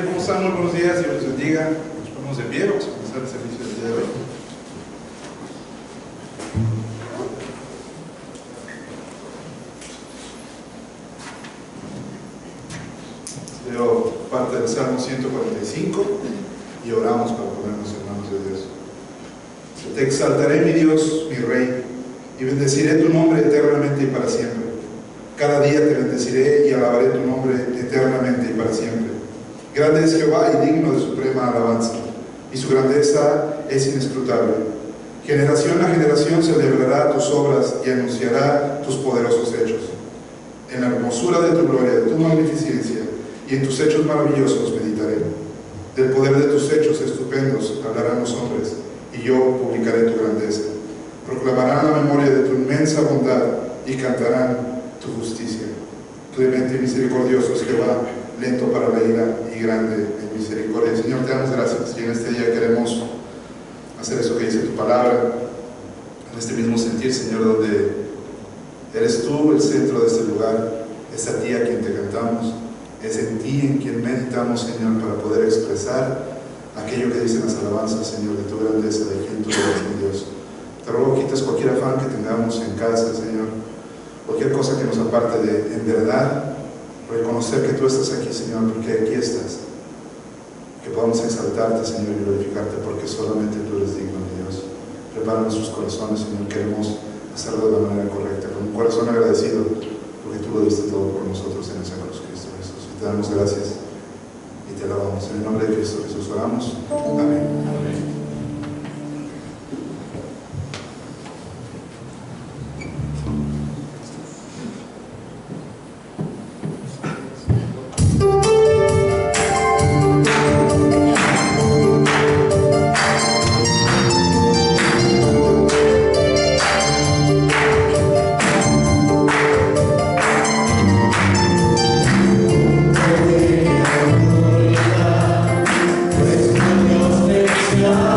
¿Cómo están? Muy buenos días, Dios les bendiga. Nos ponemos de pie, vamos a comenzar el servicio del día de hoy. Leo parte del Salmo 145 y oramos para ponernos en manos de Dios. Te exaltaré, mi Dios, mi Rey, y bendeciré tu nombre eternamente y para siempre. Cada día te bendeciré y alabaré tu nombre eternamente y para siempre. Grande es Jehová y digno de suprema alabanza, y su grandeza es inescrutable. Generación a generación celebrará tus obras y anunciará tus poderosos hechos. En la hermosura de tu gloria, de tu magnificencia, y en tus hechos maravillosos meditaré. Del poder de tus hechos estupendos hablarán los hombres, y yo publicaré tu grandeza. Proclamarán la memoria de tu inmensa bondad y cantarán tu justicia. Clemente y misericordioso es Jehová, lento para la ira y grande en misericordia. Señor, te damos gracias y en este día queremos hacer eso que dice tu palabra, en este mismo sentir, Señor, donde eres tú el centro de este lugar, es a ti a quien te cantamos, es en ti en quien meditamos, Señor, para poder expresar aquello que dicen las alabanzas, Señor, de tu grandeza, de quien tú eres, mi Dios. Te ruego quitas cualquier afán que tengamos en casa, Señor, cualquier cosa que nos aparte de, en verdad, reconocer que tú estás aquí, Señor, porque aquí estás. Que podamos exaltarte, Señor, y glorificarte, porque solamente tú eres digno, mi Dios. Prepara nuestros corazones, Señor, queremos hacerlo de la manera correcta, con un corazón agradecido, porque tú lo diste todo por nosotros en esa cruz, Cristo Jesús. Y te damos gracias y te alabamos. En el nombre de Cristo Jesús oramos. Amén. Amén. Dios te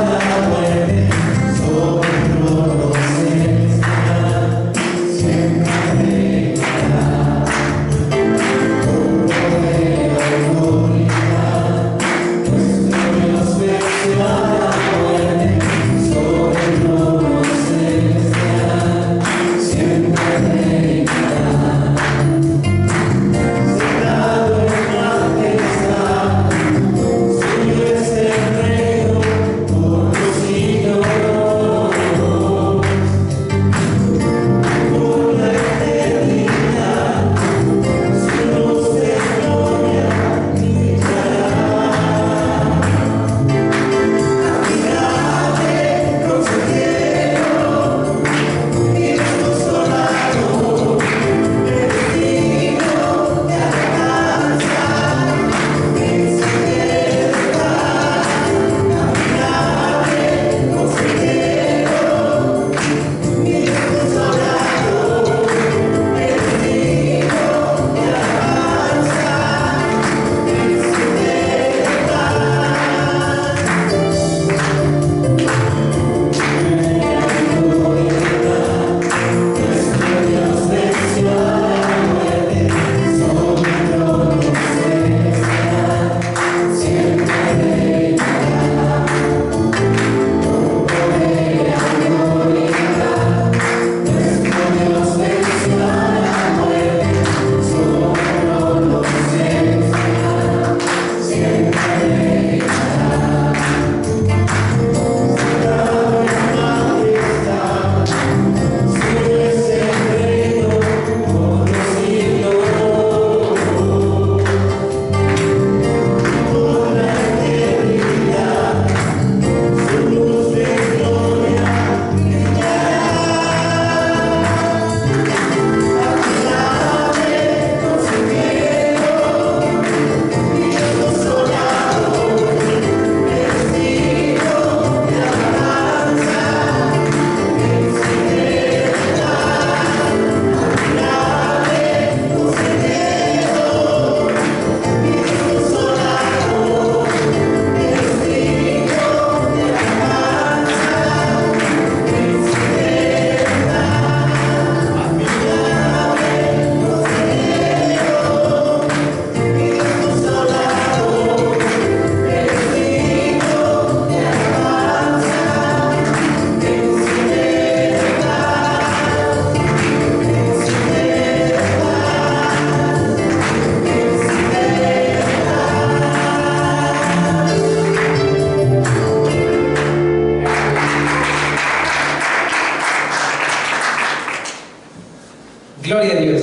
Gloria a Dios.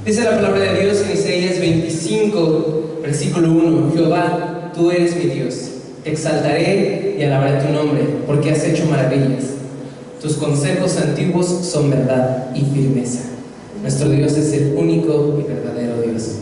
Dice la palabra de Dios en Isaías 25, versículo 1: Jehová, tú eres mi Dios, te exaltaré y alabaré tu nombre, porque has hecho maravillas. Tus consejos antiguos son verdad y firmeza. Nuestro Dios es el único y verdadero Dios.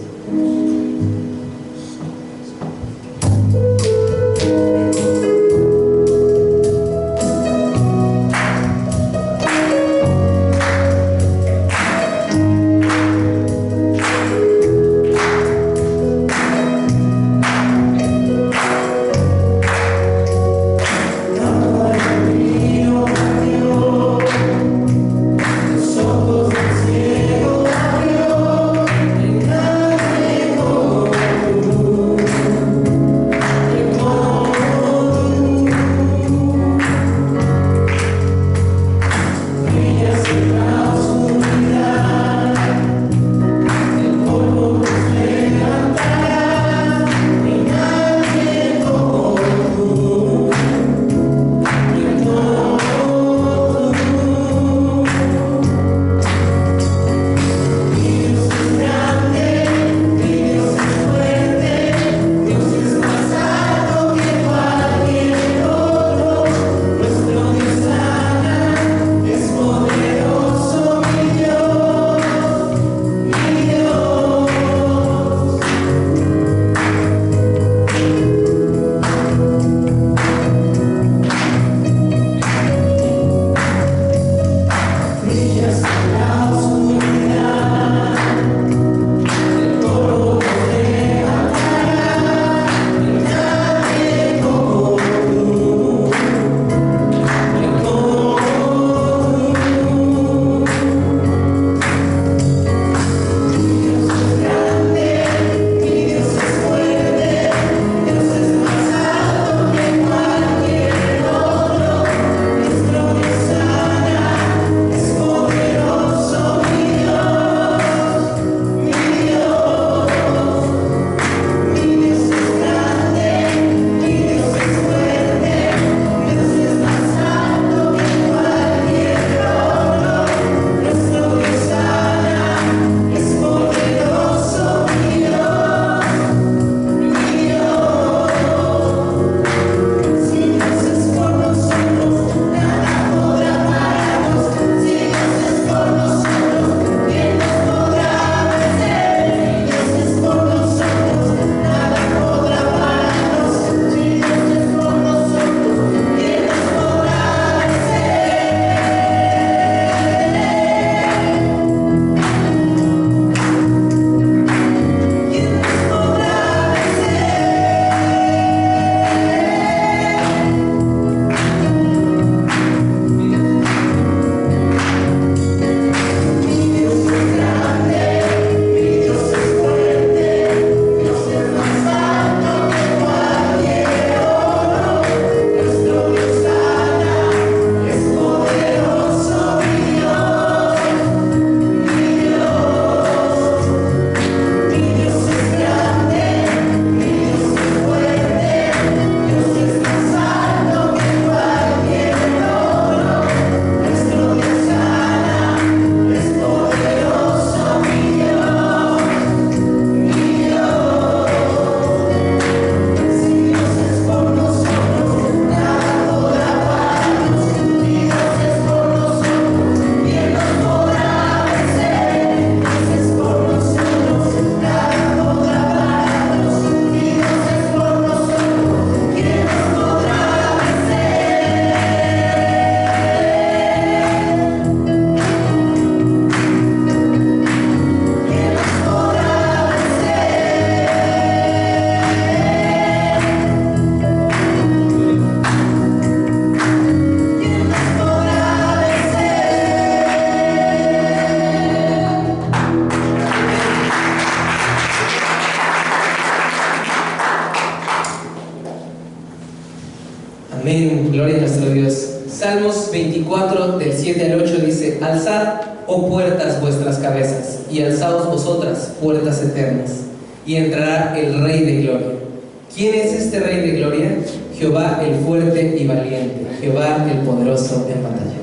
Amén, gloria a nuestro Dios. Salmos 24, del 7 al 8 dice: Alzad, oh puertas, vuestras cabezas, y alzaos vosotras, puertas eternas, y entrará el Rey de gloria. ¿Quién es este Rey de gloria? Jehová el fuerte y valiente, Jehová el poderoso en batalla.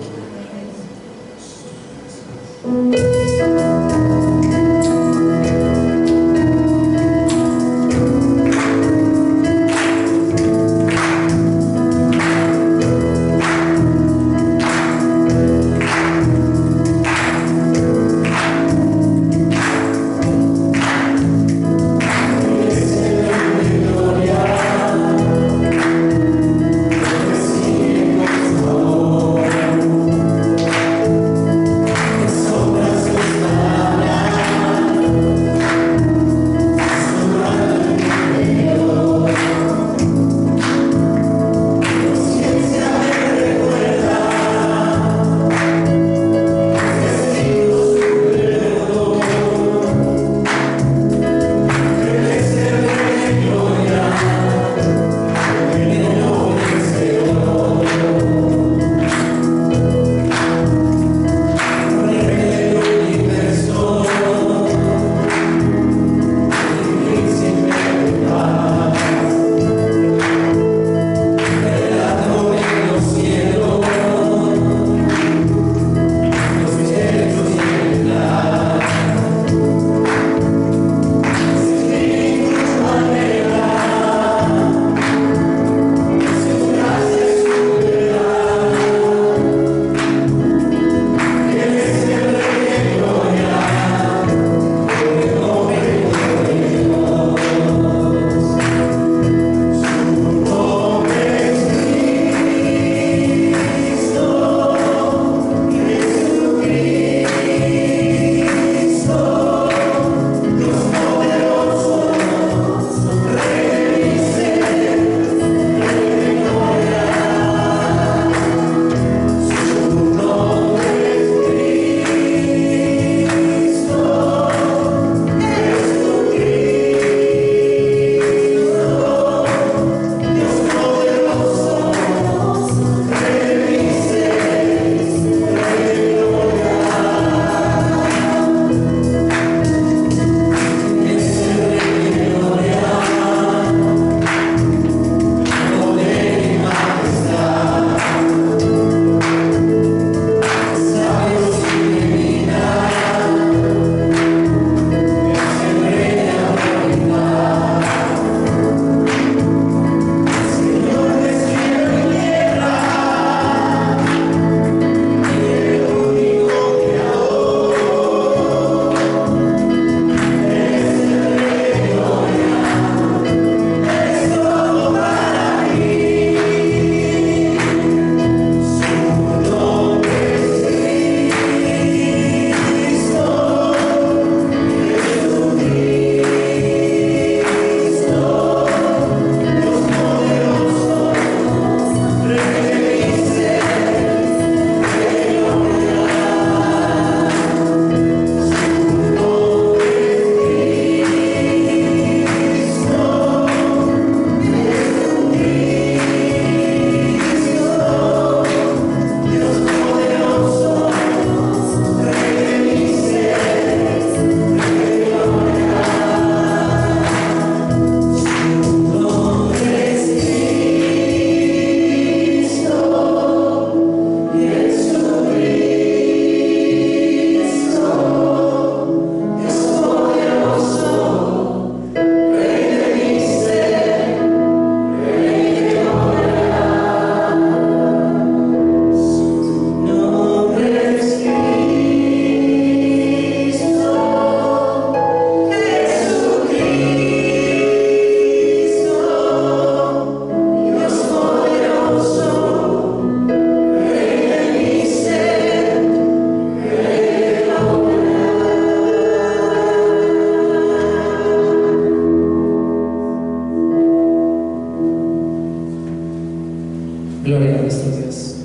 Gloria a nuestro Dios.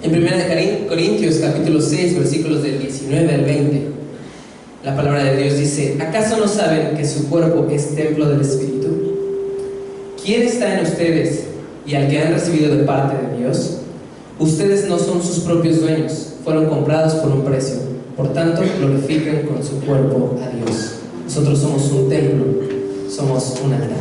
En 1 Corintios capítulo 6, versículos del 19 al 20, la palabra de Dios dice: ¿acaso no saben que su cuerpo es templo del Espíritu? ¿Quién está en ustedes y al que han recibido de parte de Dios? Ustedes no son sus propios dueños, fueron comprados por un precio. Por tanto, glorifiquen con su cuerpo a Dios. Nosotros somos un templo, somos un altar.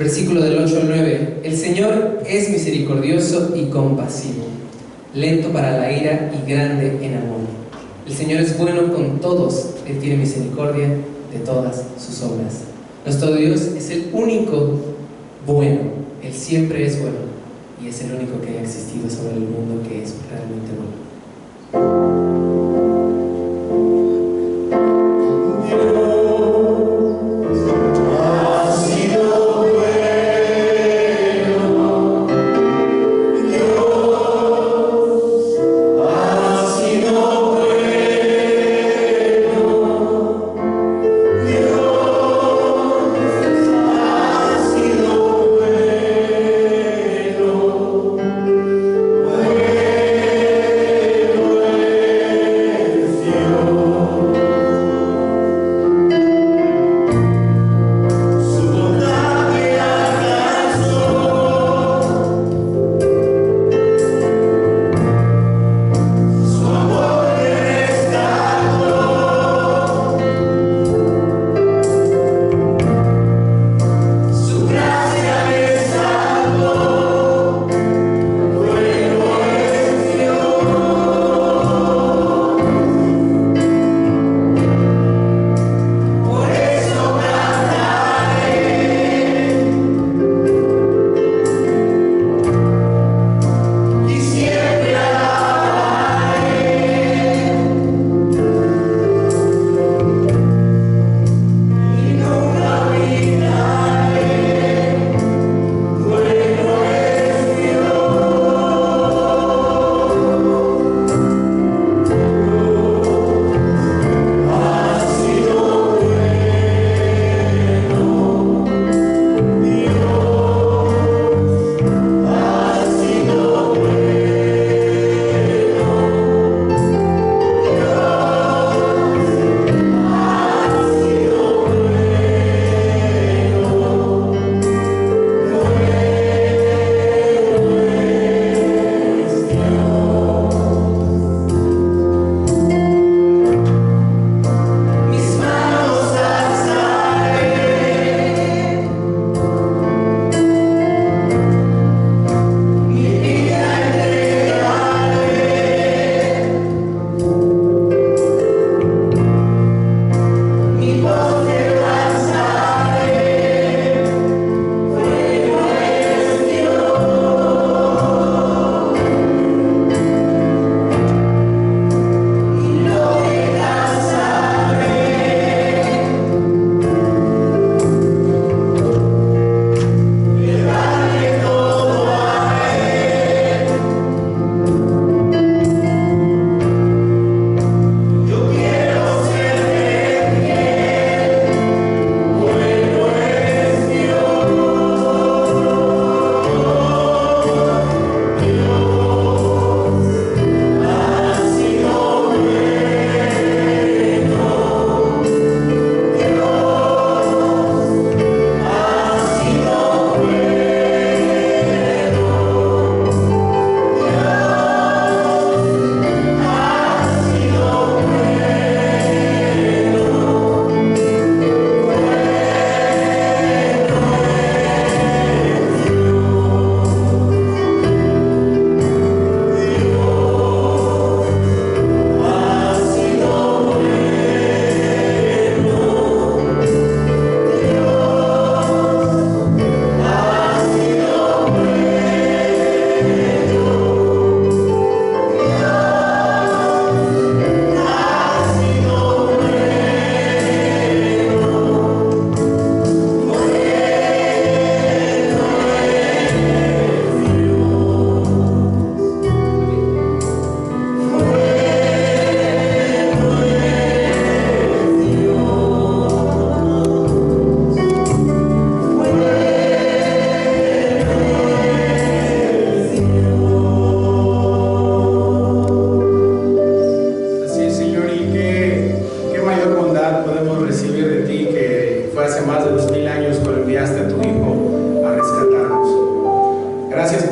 Versículo del 8 al 9. El Señor es misericordioso y compasivo, lento para la ira y grande en amor. El Señor es bueno con todos, Él tiene misericordia de todas sus obras. Nuestro Dios es el único bueno, Él siempre es bueno y es el único que ha existido sobre el mundo que es realmente bueno.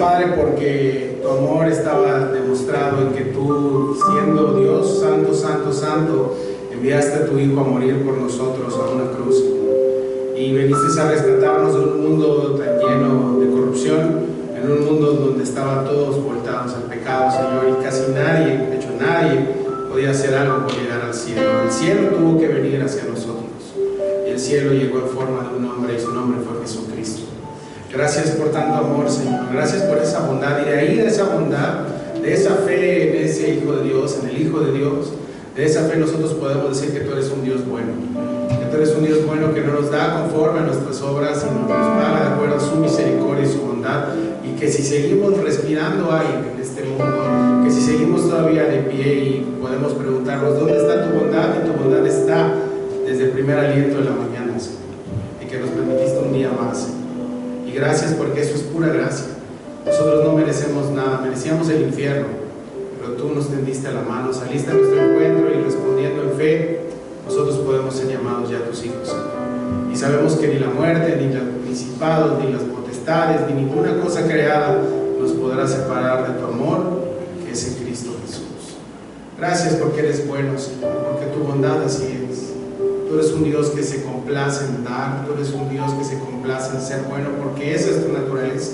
Padre, porque tu amor estaba demostrado en que tú, siendo Dios santo, santo, santo, enviaste a tu Hijo a morir por nosotros a una cruz. Y y veniste a rescatarnos de un mundo tan lleno de corrupción, en un mundo donde estaban todos voltados al pecado, Señor, y casi nadie, de hecho nadie, podía hacer algo por llegar al cielo. El cielo tuvo que venir hacia nosotros, y el cielo llegó en forma de un hombre, y su nombre fue Jesucristo. Gracias por tanto amor, Señor. Gracias por esa bondad, y de ahí, de esa bondad, de esa fe en ese Hijo de Dios, en el Hijo de Dios, de esa fe nosotros podemos decir que tú eres un Dios bueno. Que tú eres un Dios bueno que no nos da conforme a nuestras obras, sino nos paga de acuerdo a su misericordia y su bondad. Y que si seguimos respirando aire en este mundo, que si seguimos todavía de pie y podemos preguntarnos ¿dónde está tu bondad? Y tu bondad está desde el primer aliento de la mañana, Señor. Y que nos permitiste un día más, Señor. Y gracias porque eso es pura gracia. Nosotros no merecemos nada, merecíamos el infierno, pero tú nos tendiste la mano, saliste a nuestro encuentro y respondiendo en fe, nosotros podemos ser llamados ya tus hijos, Señor. Y sabemos que ni la muerte, ni los principados, ni las potestades, ni ninguna cosa creada nos podrá separar de tu amor, que es en Cristo Jesús. Gracias porque eres bueno, Señor, porque tu bondad así es. Tú eres un Dios que se complace en dar, tú eres un Dios que se complace en ser bueno, porque esa es tu naturaleza.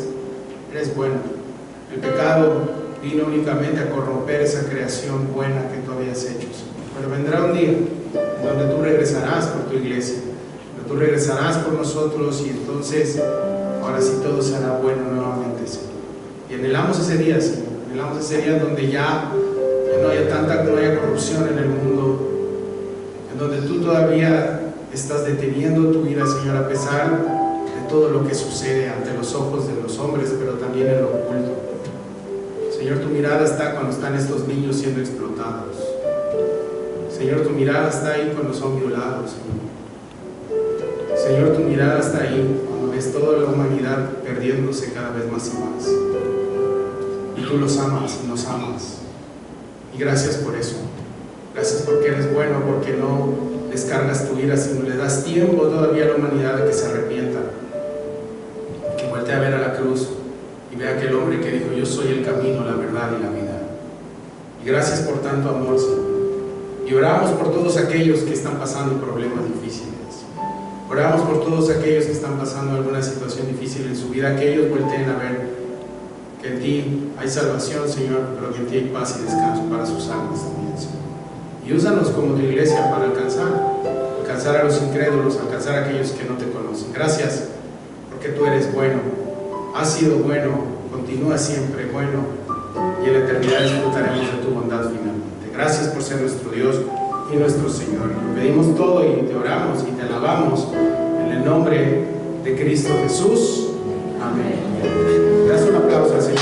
Eres bueno. El pecado vino únicamente a corromper esa creación buena que tú habías hecho, Señor. Pero vendrá un día en donde tú regresarás por tu iglesia, donde tú regresarás por nosotros, y entonces ahora sí todo será bueno nuevamente, Señor. Y anhelamos ese día, Señor. Anhelamos ese día donde ya no haya corrupción en el mundo, en donde tú todavía estás deteniendo tu ira, Señor, a pesar todo lo que sucede ante los ojos de los hombres, pero también en lo oculto. Señor, tu mirada está cuando están estos niños siendo explotados. Señor, tu mirada está ahí cuando son violados, Señor. Señor, tu mirada está ahí cuando ves toda la humanidad perdiéndose cada vez más y más. Y tú los amas y nos amas. Y gracias por eso. Gracias porque eres bueno, porque no descargas tu ira, sino le das tiempo todavía a la humanidad de que se arrepienta, que voltee a ver a la cruz y vea aquel hombre que dijo: yo soy el camino, la verdad y la vida. Y gracias por tanto amor, Señor. Y oramos por todos aquellos que están pasando problemas difíciles. Oramos por todos aquellos que están pasando alguna situación difícil en su vida, que ellos volteen a ver que en ti hay salvación, Señor, pero que en ti hay paz y descanso para sus almas también, Señor. Y úsanos como tu iglesia para alcanzar a los incrédulos, alcanzar a aquellos que no te conocen. Gracias porque tú eres bueno, has sido bueno, continúa siempre bueno, y en la eternidad disfrutaremos de tu bondad finalmente. Gracias por ser nuestro Dios y nuestro Señor. Te pedimos todo y te oramos y te alabamos en el nombre de Cristo Jesús. Amén. Gracias, un aplauso al Señor.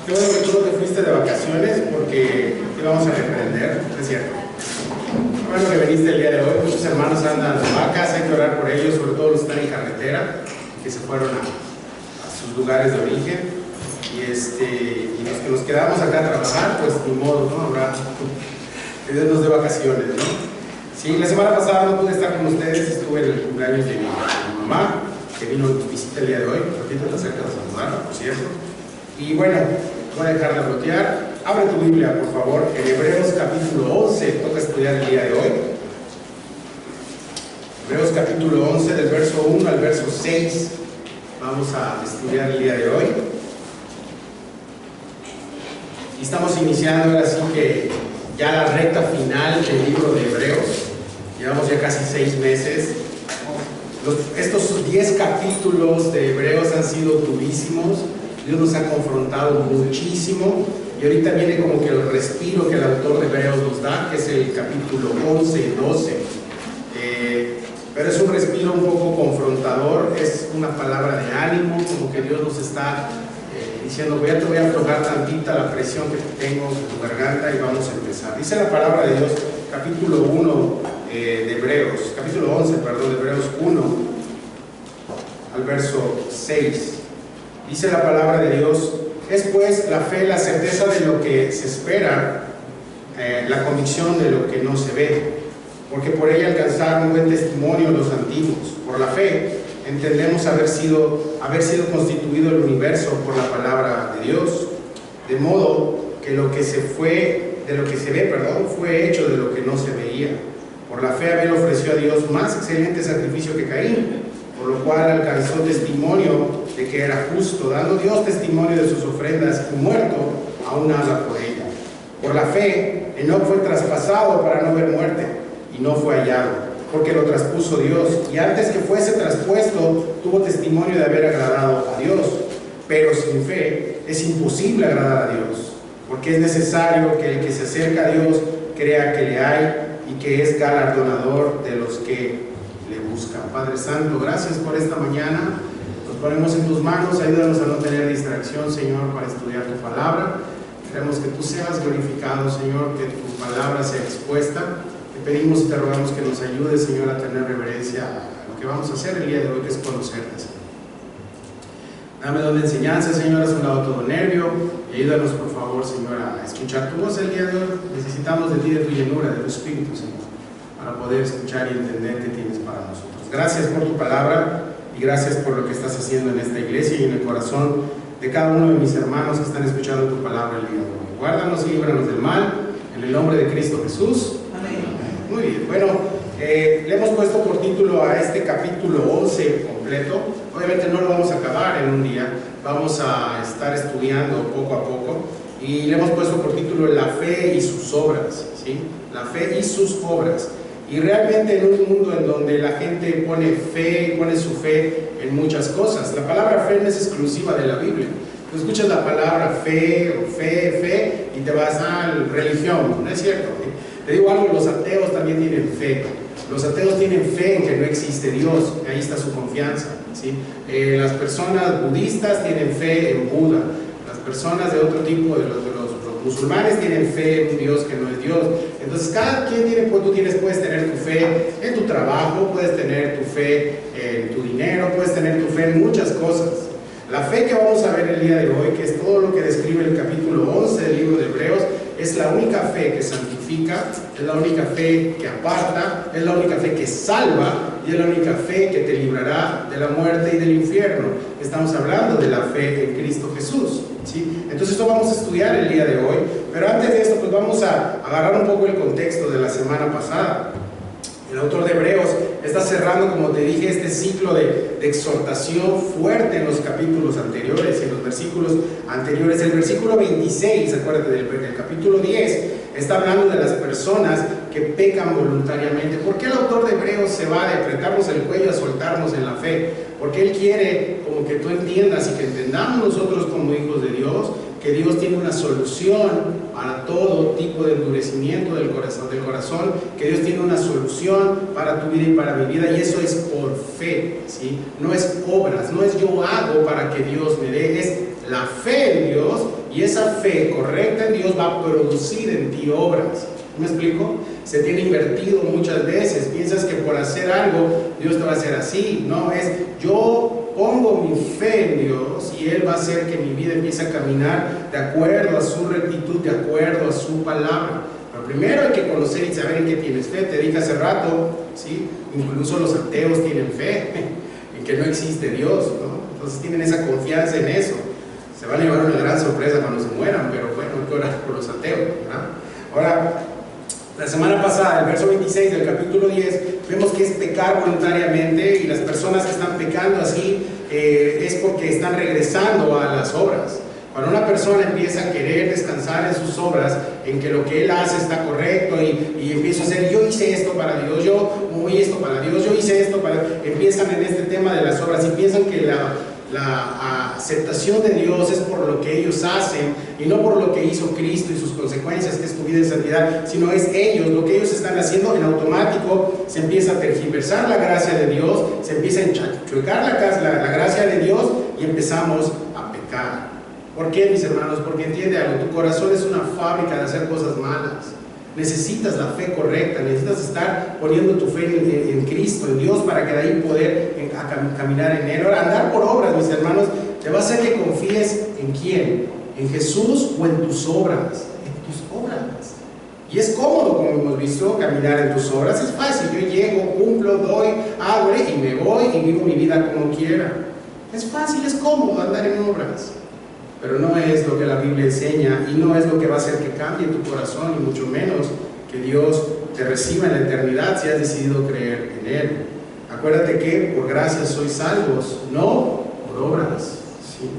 Qué bueno que tú no te fuiste de vacaciones porque te vamos a reprender, es cierto. Qué bueno que viniste el día de hoy. Muchos hermanos andan de vacas, hay que orar por ellos, sobre todo los que están en carretera, que se fueron a sus lugares de origen. Y los que nos quedamos acá a trabajar, pues ni modo, ¿no? Habrá que Dios nos dé vacaciones, ¿no? Sí, la semana pasada no pude estar con ustedes, estuve en el cumpleaños de mi mamá, que vino a visita el día de hoy. Repito, te acercas a saludarla, por cierto. Y bueno, voy a dejarla bloquear. Abre tu Biblia, por favor, en Hebreos capítulo 11, toca estudiar el día de hoy. Hebreos capítulo 11, del verso 1 al verso 6, vamos a estudiar el día de hoy. Y estamos iniciando ahora sí que ya la recta final del libro de Hebreos. Llevamos ya casi 6 meses. Estos 10 capítulos de Hebreos han sido durísimos. Dios nos ha confrontado muchísimo. Y ahorita viene como que el respiro que el autor de Hebreos nos da, que es el capítulo 11 y 12. Pero es un respiro un poco confrontador, es una palabra de ánimo, como que Dios nos está diciendo, ya te voy a aflojar tantita la presión que tengo en tu garganta y vamos a empezar. Dice la palabra de Dios, capítulo 1 de Hebreos, capítulo 11, perdón, de Hebreos 1 al verso 6. Dice la palabra de Dios, es pues la fe, la certeza de lo que se espera, la convicción de lo que no se ve, porque por ella alcanzaron buen testimonio los antiguos. Por la fe entendemos haber sido constituido el universo por la palabra de Dios, de modo que lo que se ve, fue hecho de lo que no se veía. Por la fe Abel ofreció a Dios más excelente sacrificio que Caín, por lo cual alcanzó testimonio de que era justo, dando Dios testimonio de sus ofrendas, y muerto aún habla por ella. Por la fe Enoc fue traspasado para no ver muerte, y no fue hallado, porque lo traspuso Dios, y antes que fuese traspuesto tuvo testimonio de haber agradado a Dios. Pero sin fe es imposible agradar a Dios, porque es necesario que el que se acerca a Dios crea que le hay y que es galardonador de los que le buscan. Padre Santo, gracias por esta mañana. Nos ponemos en tus manos, ayúdanos a no tener distracción, Señor, para estudiar tu palabra. Queremos que tú seas glorificado, Señor, que tu palabra sea expuesta. Te pedimos y te rogamos que nos ayudes, Señor, a tener reverencia a lo que vamos a hacer el día de hoy, que es conocerte, Señor. Dame don de enseñanza, Señor, haz un lado todo nervio, y ayúdanos, por favor, Señor, a escuchar tu voz el día de hoy. Necesitamos de ti, de tu llenura, de tu espíritu, Señor, para poder escuchar y entender qué tienes para nosotros. Gracias por tu palabra y gracias por lo que estás haciendo en esta iglesia y en el corazón de cada uno de mis hermanos que están escuchando tu palabra el día de hoy. Guárdanos y líbranos del mal, en el nombre de Cristo Jesús. Amén. Muy bien, bueno, le hemos puesto por título a este capítulo 11 completo. Obviamente no lo vamos a acabar en un día, vamos a estar estudiando poco a poco, y le hemos puesto por título la fe y sus obras, ¿sí? La fe y sus obras. Y realmente en un mundo en donde la gente pone su fe en muchas cosas, la palabra fe no es exclusiva de la Biblia. Tú escuchas la palabra fe o fe y te vas a religión, ¿no es cierto? Te digo algo, los ateos también tienen fe. Los ateos tienen fe en que no existe Dios, ahí está su confianza, ¿sí? Las personas budistas tienen fe en Buda. Las personas de otro tipo, de los musulmanes, tienen fe en un Dios que no es Dios. Entonces cada quien tiene, puedes tener tu fe en tu trabajo, puedes tener tu fe en tu dinero, puedes tener tu fe en muchas cosas. La fe que vamos a ver el día de hoy, que es todo lo que describe el capítulo 11 del libro de Hebreos, es la única fe que santifica, es la única fe que aparta, es la única fe que salva, y es la única fe que te librará de la muerte y del infierno. Estamos hablando de la fe en Cristo Jesús, ¿sí? Entonces esto vamos a estudiar el día de hoy, pero antes de esto pues vamos a agarrar un poco el contexto de la semana pasada. El autor de Hebreos está cerrando, como te dije, este ciclo de exhortación fuerte en los capítulos anteriores, en los versículos anteriores. El versículo 26, acuérdate, del capítulo 10, está hablando de las personas que pecan voluntariamente. ¿Por qué el autor de Hebreos se va de apretarnos el cuello a soltarnos en la fe? Porque él quiere como que tú entiendas y que entendamos nosotros como hijos de Dios, que Dios tiene una solución para todo tipo de endurecimiento del corazón, que Dios tiene una solución para tu vida y para mi vida, y eso es por fe, ¿sí? No es obras, no es yo hago para que Dios me dé, es la fe en Dios, y esa fe correcta en Dios va a producir en ti obras. ¿Me explico? Se tiene invertido muchas veces, piensas que por hacer algo Dios te va a hacer así, no, es yo pongo mi fe en Dios y Él va a hacer que mi vida empiece a caminar de acuerdo a su rectitud, de acuerdo a su palabra. Pero primero hay que conocer y saber en qué tienes fe. Te dije hace rato, ¿sí? Incluso los ateos tienen fe en que no existe Dios, ¿no? Entonces tienen esa confianza en eso. Se van a llevar una gran sorpresa cuando se mueran, pero bueno, que orar por los ateos, ¿verdad? Ahora, la semana pasada, el verso 26 del capítulo 10, vemos que es pecar voluntariamente, y las personas que están pecando así es porque están regresando a las obras. Cuando una persona empieza a querer descansar en sus obras, en que lo que él hace está correcto y empieza a hacer, yo hice esto para Dios, yo moví esto para Dios, yo hice esto para... Empiezan en este tema de las obras y piensan que la aceptación de Dios es por lo que ellos hacen y no por lo que hizo Cristo y sus consecuencias, que es tu vida en santidad, sino es ellos, lo que ellos están haciendo en automático. Se empieza a tergiversar la gracia de Dios, se empieza a enchuecar la gracia de Dios y empezamos a pecar. ¿Por qué, mis hermanos? Porque entiende algo, tu corazón es una fábrica de hacer cosas malas. Necesitas la fe correcta, necesitas estar poniendo tu fe en Cristo, en Dios, para que de ahí poder caminar en Él. Ahora, andar por obras, mis hermanos, te va a hacer que confíes en ¿quién? ¿En Jesús o en tus obras? En tus obras. Y es cómodo, como hemos visto, caminar en tus obras. Es fácil, yo llego, cumplo, doy, hago y me voy y vivo mi vida como quiera. Es fácil, es cómodo andar en obras. Pero no es lo que la Biblia enseña y no es lo que va a hacer que cambie tu corazón, y mucho menos que Dios te reciba en la eternidad si has decidido creer en Él. Acuérdate que por gracia sois salvos, no por obras. ¿Sí?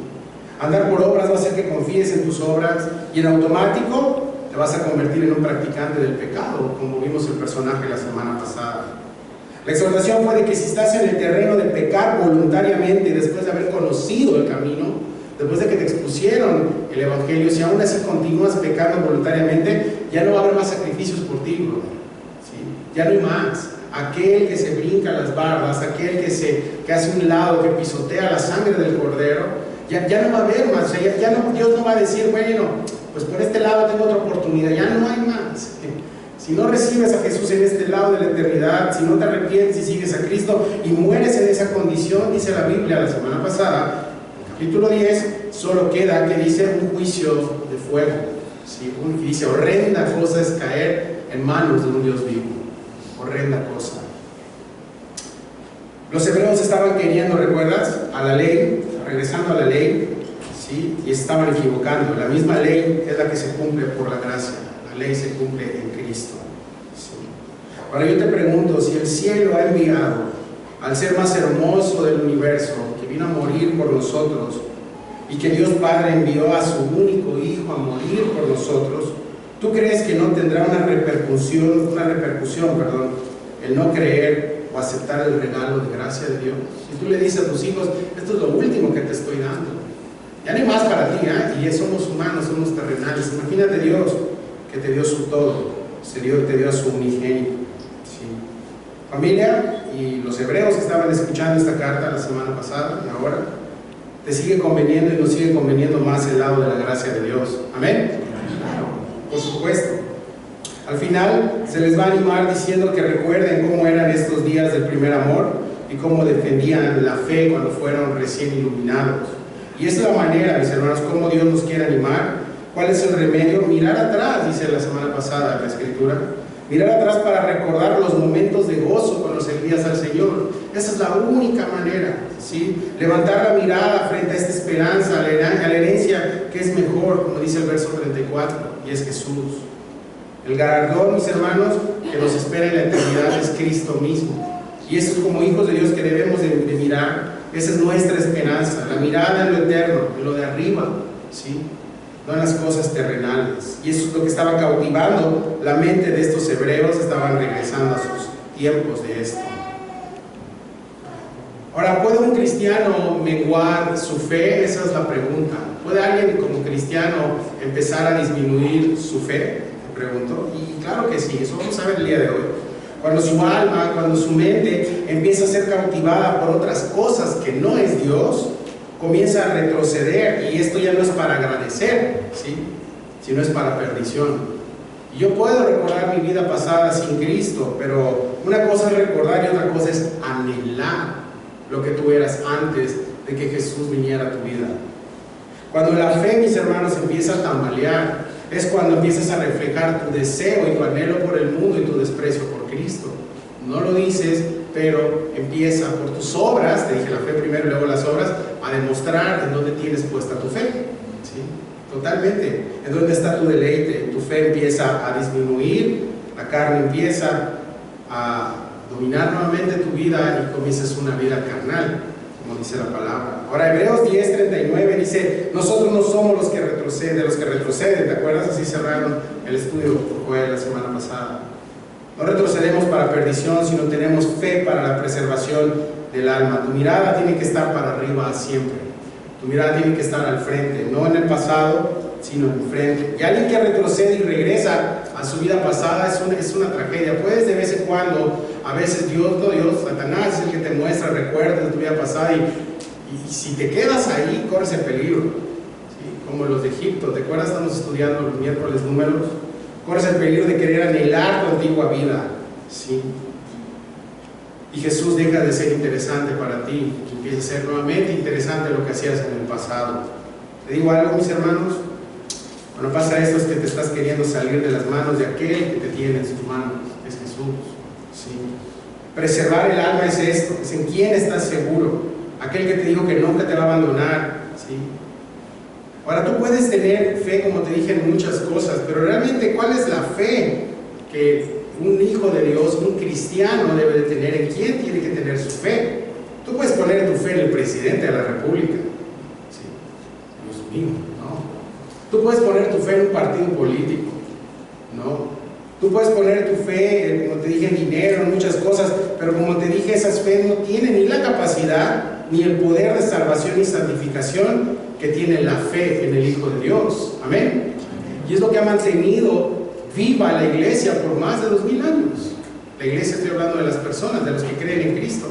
Andar por obras va a hacer que confíes en tus obras y en automático te vas a convertir en un practicante del pecado, como vimos el personaje la semana pasada. La exhortación fue de que si estás en el terreno de pecar voluntariamente después de haber conocido el camino, después de que te expusieron el Evangelio, si aún así continúas pecando voluntariamente, ya no va a haber más sacrificios por ti, ¿no? ¿Sí? Ya no hay más. Aquel que se brinca las bardas, aquel que hace un lado, que pisotea la sangre del Cordero, ya no va a haber más. O sea, Dios no va a decir, bueno, pues por este lado tengo otra oportunidad, ya no hay más. Si no recibes a Jesús en este lado de la eternidad, si no te arrepientes y sigues a Cristo y mueres en esa condición, dice la Biblia la semana pasada, capítulo 10, solo queda que dice un juicio de fuego, ¿sí? Dice, horrenda cosa es caer en manos de un Dios vivo, horrenda cosa. Los hebreos estaban queriendo, ¿recuerdas? A la ley, regresando a la ley, ¿sí? Y estaban equivocando. La misma ley es la que se cumple por la gracia, la ley se cumple en Cristo, ¿sí? Ahora yo te pregunto, si el cielo ha enviado al ser más hermoso del universo, que vino a morir por nosotros, y que Dios Padre envió a su único Hijo a morir por nosotros, ¿tú crees que no tendrá una repercusión, el no creer o aceptar el regalo de gracia de Dios? Si tú le dices a tus hijos, esto es lo último que te estoy dando, ya no hay más para ti, y somos humanos, somos terrenales. Imagínate Dios que te dio su todo, te dio a su unigénito, ¿sí? Familia, y los hebreos que estaban escuchando esta carta la semana pasada y ahora, te sigue conveniendo y nos sigue conveniendo más el lado de la gracia de Dios. ¿Amén? Claro, por supuesto. Al final se les va a animar diciendo que recuerden cómo eran estos días del primer amor y cómo defendían la fe cuando fueron recién iluminados. Y esa es la manera, mis hermanos, cómo Dios nos quiere animar. ¿Cuál es el remedio? Mirar atrás, dice la semana pasada la Escritura. Mirar atrás para recordar los momentos de gozo cuando servías al Señor. Esa es la única manera, ¿sí? Levantar la mirada frente a esta esperanza, a la herencia que es mejor, como dice el verso 34, y es Jesús. El galardón, mis hermanos, que nos espera en la eternidad es Cristo mismo. Y eso es como hijos de Dios que debemos de mirar. Esa es nuestra esperanza, la mirada en lo eterno, en lo de arriba, ¿sí? No en las cosas terrenales. Y eso es lo que estaba cautivando la mente de estos hebreos. Estaban regresando a sus tiempos de esto. Ahora, ¿puede un cristiano menguar su fe? Esa es la pregunta. ¿Puede alguien como cristiano empezar a disminuir su fe? Me pregunto. Y claro que sí, eso vamos a ver el día de hoy. Cuando su alma, cuando su mente empieza a ser cautivada por otras cosas que no es Dios, comienza a retroceder, y esto ya no es para agradecer, ¿sí? Sino es para perdición. Y yo puedo recordar mi vida pasada sin Cristo, pero una cosa es recordar y otra cosa es anhelar lo que tú eras antes de que Jesús viniera a tu vida. Cuando la fe, mis hermanos, empieza a tambalear, es cuando empiezas a reflejar tu deseo y tu anhelo por el mundo y tu desprecio por Cristo. No lo dices, pero empieza por tus obras, te dije la fe primero y luego las obras, a demostrar en dónde tienes puesta tu fe, ¿sí? totalmente. ¿En dónde está tu deleite? Tu fe empieza a disminuir, la carne empieza a dominar nuevamente tu vida y comienzas una vida carnal, como dice la palabra. Ahora Hebreos 10:39 dice, nosotros no somos los que retroceden, ¿te acuerdas? Así cerraron el estudio por Joel la semana pasada. No retrocedemos para perdición, sino tenemos fe para la preservación del alma. Tu mirada tiene que estar para arriba siempre. Tu mirada tiene que estar al frente, no en el pasado, sino en el frente. Y alguien que retrocede y regresa a su vida pasada es una tragedia. Puedes de vez en cuando, a veces Dios, Satanás es el que te muestra recuerdos de tu vida pasada y si te quedas ahí, corres el peligro. ¿Sí? Como los de Egipto, ¿te acuerdas? Estamos estudiando los miércoles números. Corres el peligro de querer anhelar tu antigua vida. ¿Sí? Y Jesús deja de ser interesante para ti, y empieza a ser nuevamente interesante lo que hacías en el pasado. ¿Te digo algo, mis hermanos? Cuando pasa esto es que te estás queriendo salir de las manos de aquel que te tiene en sus manos, es Jesús. ¿Sí? Preservar el alma es esto, es en quién estás seguro, aquel que te dijo que nunca te va a abandonar. ¿Sí? Ahora tú puedes tener fe, como te dije, en muchas cosas, pero realmente ¿cuál es la fe que un hijo de Dios, un cristiano debe de tener? ¿En quién tiene que tener su fe? Tú puedes poner tu fe en el presidente de la república. ¿Sí? Dios mío, no. Tú puedes poner tu fe en un partido político. No. Tú puedes poner tu fe, como te dije, en dinero, en muchas cosas, pero como te dije, esas fe no tienen ni la capacidad, ni el poder de salvación y santificación que tiene la fe en el Hijo de Dios. Amén. Y es lo que ha mantenido viva la iglesia por más de 2000 años. La iglesia, estoy hablando de las personas, de los que creen en Cristo.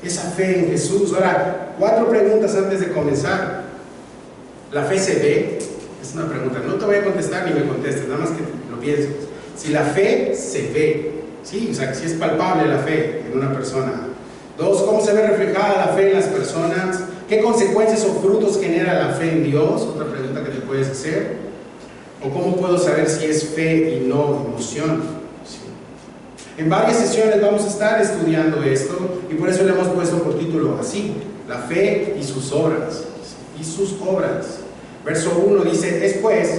Esa fe en Jesús. Ahora, 4 preguntas antes de comenzar. ¿La fe se ve? Es una pregunta. No te voy a contestar ni me contestes, nada más que lo pienses. Si la fe se ve, ¿sí? O sea, si es palpable la fe en una persona. 2, ¿cómo se ve reflejada la fe en las personas? ¿Qué consecuencias o frutos genera la fe en Dios? Otra pregunta que te puedes hacer. ¿O cómo puedo saber si es fe y no emoción? Sí. En varias sesiones vamos a estar estudiando esto y por eso le hemos puesto por título así: la fe y sus obras. Y sus obras. Verso 1 dice: es pues